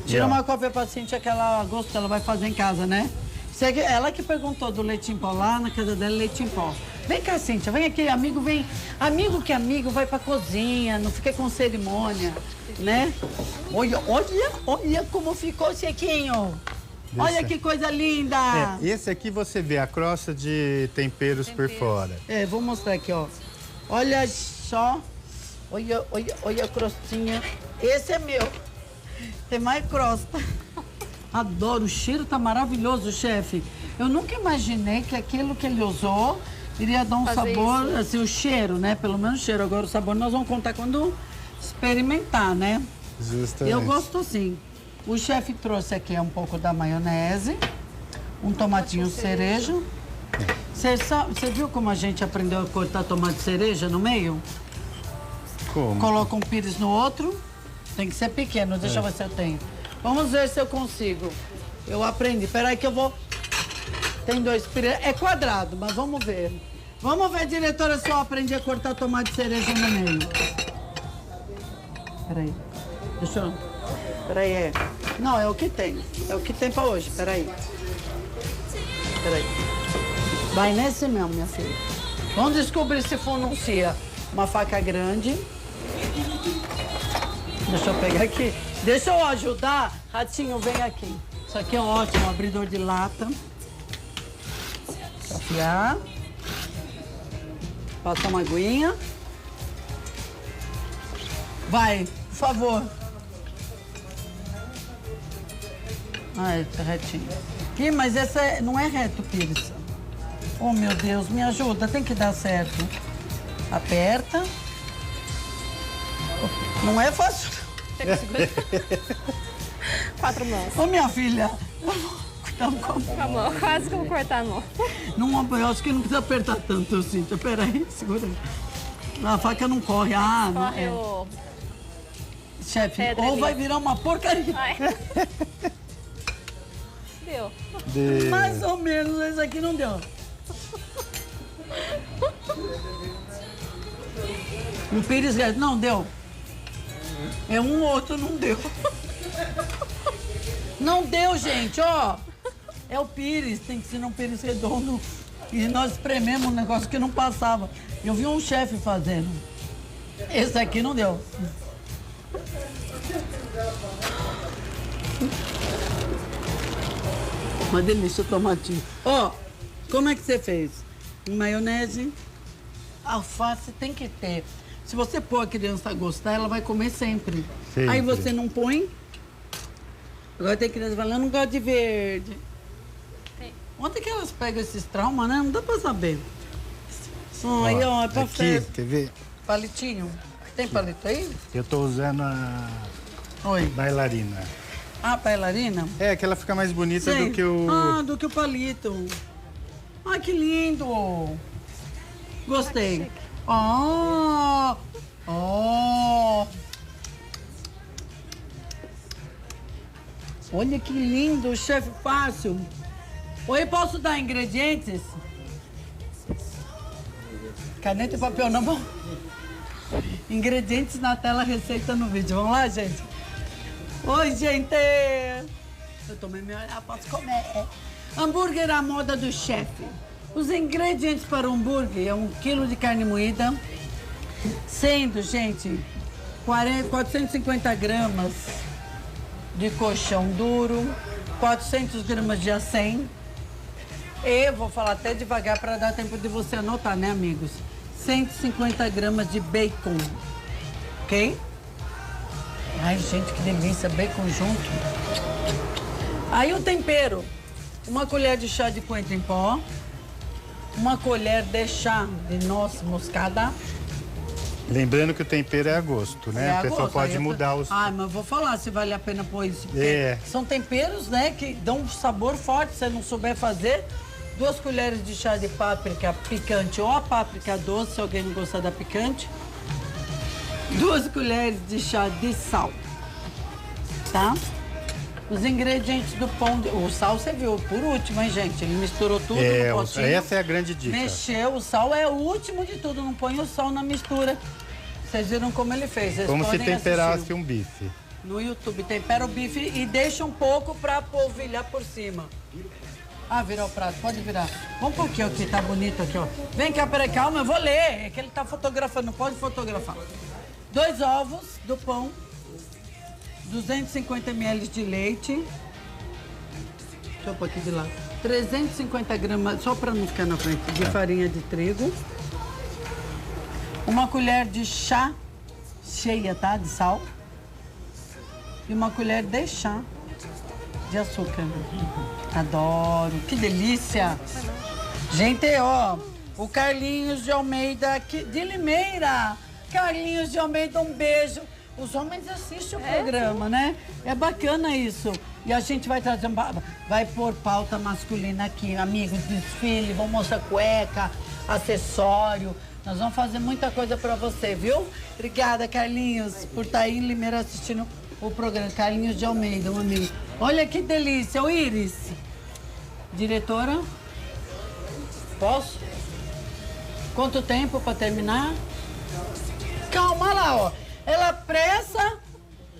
Tira uma cópia pra Cíntia que ela gosta, ela vai fazer em casa, né? Ela que perguntou do leite em pó lá, na casa dela, leite em pó. Vem cá, Cíntia, vem aqui, amigo, vem. Amigo que amigo, vai pra cozinha, não fica com cerimônia, né? Olha como ficou sequinho. Olha que coisa linda. Esse aqui você vê a crosta de temperos por fora. Vou mostrar aqui, ó. Olha só. Olha a crostinha. Esse é meu. Tem mais crosta. Adoro, o cheiro tá maravilhoso, chefe. Eu nunca imaginei que aquilo que ele usou iria dar um sabor, isso. Assim, o cheiro, né? Pelo menos o cheiro. Agora o sabor nós vamos contar quando experimentar, né? Justamente. Eu gosto sim. O chefe trouxe aqui um pouco da maionese, um tomatinho cereja. Você viu como a gente aprendeu a cortar tomate cereja no meio? Como? Coloca um pires no outro. Tem que ser pequeno, deixa eu ver se eu tenho. Vamos ver se eu consigo. Eu aprendi. Peraí que eu vou... Tem 2 pires. É quadrado, mas vamos ver. Vamos ver, diretora, se eu aprendi a cortar tomate cereja no meio. Peraí. Deixa eu... Peraí, Não, é o que tem. É o que tem pra hoje, peraí. Peraí. Vai nesse mesmo, minha filha. Vamos descobrir se pronuncia. Uma faca grande. Deixa eu pegar aqui. Deixa eu ajudar. Ratinho, vem aqui. Isso aqui é ótimo, um abridor de lata. Deixa eu afiar. Passa uma aguinha. Vai, por favor. Ai, tá retinho. Ih, mas essa não é reto, Pires. Oh, meu Deus, me ajuda, tem que dar certo. Aperta. Não é fácil. 4 mãos. Ô, minha filha. Cuidado com a mão. Quase que eu vou cortar a mão. Não, eu acho que não precisa apertar tanto, Cíntia. Peraí, segura aí. A faca não corre. Ah, não corre o... Chefe, ou vai virar uma porcaria. Deu. Mais ou menos, esse aqui não deu. O Pires não deu. É um ou outro, não deu. Não deu, gente, ó. É o Pires, tem que ser um Pires redondo. E nós esprememos um negócio que não passava. Eu vi um chefe fazendo. Esse aqui não deu. Uma delícia o tomatinho. Ó, como é que você fez? Maionese, alface tem que ter. Se você pôr a criança a gostar, ela vai comer sempre. Aí você não põe. Agora tem criança falando, eu não gosto de verde. Onde é que elas pegam esses traumas, né? Não dá pra saber. Aí, ó, é pra aqui, festa. quer ver? Palitinho. Tem palito aí? Eu tô usando a bailarina. Ah, bailarina? É, que ela fica mais bonita do que o... Ah, do que o palito. Ai, que lindo. Gostei. Oh! Oh! Olha que lindo, chefe fácil. Oi, posso dar ingredientes? Caneta e papel na mão. Ingredientes na tela, receita no vídeo. Vamos lá, gente? Oi, gente! Eu tomei meu... Eu posso comer. Hambúrguer à moda do chefe. Os ingredientes para o hambúrguer é 1 quilo de carne moída, sendo, gente, 450 gramas de colchão duro, 400 gramas de acém. E vou falar até devagar para dar tempo de você anotar, né, amigos? 150 gramas de bacon, ok? Ai, gente, que delícia, bacon junto. Aí o tempero, 1 colher de chá de coentro em pó, 1 colher de chá de noz moscada. Lembrando que o tempero é a gosto, né? A pessoa pode mudar os... Ah, mas eu vou falar se vale a pena pôr isso. É. São temperos, né, que dão um sabor forte, se você não souber fazer. 2 colheres de chá de páprica picante ou a páprica doce, se alguém não gostar da picante. 2 colheres de chá de sal, tá? Os ingredientes do pão, o sal você viu por último, hein, gente? Ele misturou tudo no potinho. Essa é a grande dica. Mexeu, o sal é o último de tudo, não põe o sal na mistura. Vocês viram como ele fez. Vocês como se temperasse assistir um bife. no YouTube. Tempera o bife e deixa um pouco pra polvilhar por cima. Ah, virou o prato, pode virar. Vamos por aqui, que tá bonito aqui, ó. Vem cá, peraí, calma, eu vou ler. É que ele tá fotografando, não pode fotografar. 2 ovos do pão, 250 ml de leite. Deixa eu pôr aqui de lado. 350 gramas, só pra não ficar na frente, de farinha de trigo. 1 colher de chá cheia, tá? De sal. E 1 colher de chá de açúcar. Adoro, que delícia. Gente, ó, o Carlinhos de Almeida aqui, de Limeira. Carlinhos de Almeida, um beijo. Os homens assistem o programa, né? É bacana isso. E a gente vai trazer, vai pôr pauta masculina aqui, amigos, desfile, vamos mostrar cueca, acessório. Nós vamos fazer muita coisa pra você, viu? Obrigada, Carlinhos, por estar aí em Limeira assistindo o programa. Carlinhos de Almeida, um amigo. Olha que delícia, o Iris. Diretora, posso? Quanto tempo pra terminar? Calma lá, ó. Ela pressa.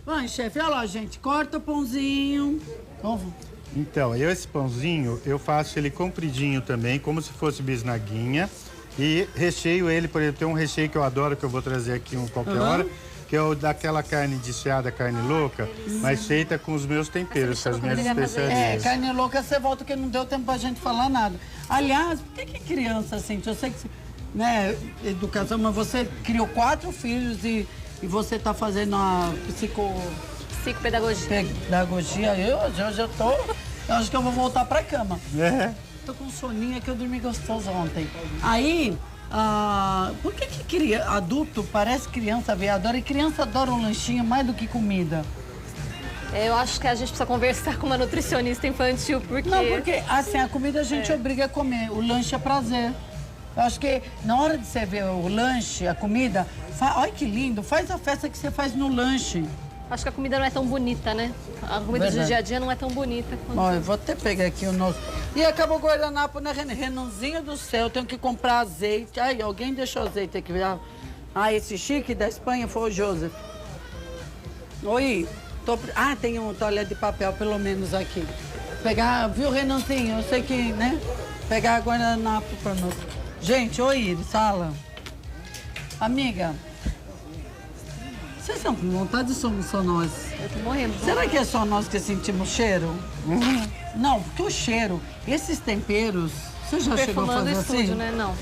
Vai, chefe, olha lá, gente. Corta o pãozinho. Vamos. Então, esse pãozinho, eu faço ele compridinho também, como se fosse bisnaguinha. E recheio ele, por exemplo, tem um recheio que eu adoro, que eu vou trazer aqui qualquer hora, que é o daquela carne desfiada, carne louca, mas feita com os meus temperos, com as minhas especiarias. Carne louca, você volta que não deu tempo pra gente falar nada. Aliás, por que criança, assim? Eu sei que, né, educação, mas você criou 4 filhos e você tá fazendo a psicopedagogia. Pedagogia, eu acho que eu vou voltar pra cama. Tô com soninha que eu dormi gostoso ontem. Aí, por que adulto parece criança, adora? E criança adora um lanchinho mais do que comida. Eu acho que a gente precisa conversar com uma nutricionista infantil, porque... Não, porque assim, a comida a gente obriga a comer, o lanche é prazer. Eu acho que na hora de você ver o lanche, a comida, olha que lindo, faz a festa que você faz no lanche. Acho que a comida não é tão bonita, né? A comida do dia a dia não é tão bonita. Olha, eu vou até pegar aqui o nosso... E acabou o guardanapo, né, Renan? Renanzinho do céu, eu tenho que comprar azeite. Ai, alguém deixou azeite aqui. Esse chique da Espanha foi o Joseph. Oi, tem um toalha de papel, pelo menos aqui. Pegar, viu, Renanzinho? Eu sei que, né? Pegar guardanapo pra nós. Gente, oi, Iris, fala. Amiga, vocês estão com vontade ou somos só nós? Eu tô morrendo. Será que é só nós que sentimos cheiro? Não, porque o cheiro, esses temperos, você já chegou a fazer assim? Estúdio, né? Não.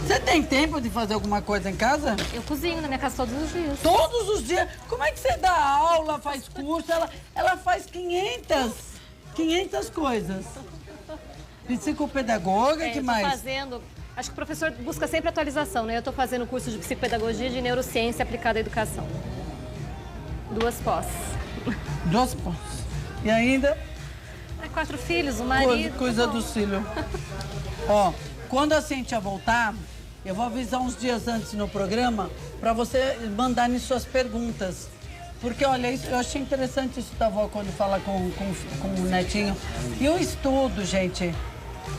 Você tem tempo de fazer alguma coisa em casa? Eu cozinho na minha casa todos os dias. Todos os dias? Como é que você dá aula, faz curso? Ela faz 500 coisas. Psicopedagoga, que mais? Eu tô fazendo... Acho que o professor busca sempre atualização, né? Eu tô fazendo curso de psicopedagogia e de neurociência aplicada à educação. 2 pós. 2 pós. E ainda? 4 filhos, um marido. Coisa do filho. Ó, quando a Cíntia voltar, eu vou avisar uns dias antes no programa para você mandarem suas perguntas. Porque, olha, eu achei interessante isso da avó quando fala com o netinho. E o estudo, gente.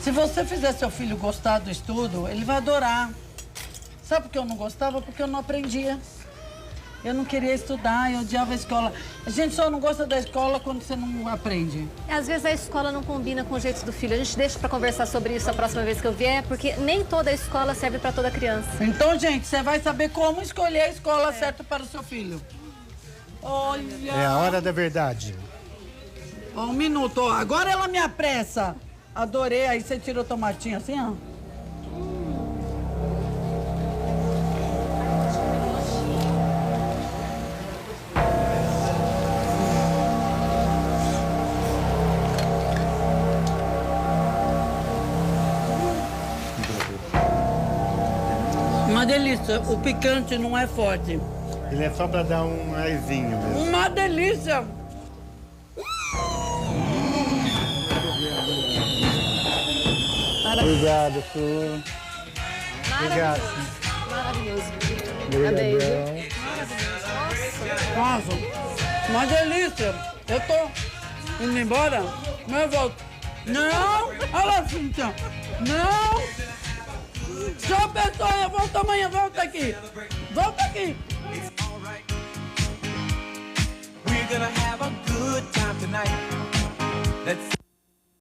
Se você fizer seu filho gostar do estudo, ele vai adorar. Sabe por que eu não gostava? Porque eu não aprendia. Eu não queria estudar, eu odiava a escola. A gente só não gosta da escola quando você não aprende. Às vezes a escola não combina com o jeito do filho. A gente deixa pra conversar sobre isso a próxima vez que eu vier, porque nem toda escola serve pra toda criança. Então, gente, você vai saber como escolher a escola certa para o seu filho. Olha... É a hora da verdade. Ó, um minuto, ó. Agora ela me apressa. Adorei. Aí você tira o tomatinho assim, ó. Uma delícia. O picante não é forte. Ele é só pra dar um aizinho mesmo. Uma delícia. Obrigado, Su. Obrigado. Maravilhoso. Obrigadão. Nossa, uma delícia. Eu tô indo embora, mas eu volto. Não! Olha lá, Cíntia. Não! Tchau, pessoal. Eu volto amanhã. Volta aqui. Volta aqui. We're gonna have a good time tonight. Let's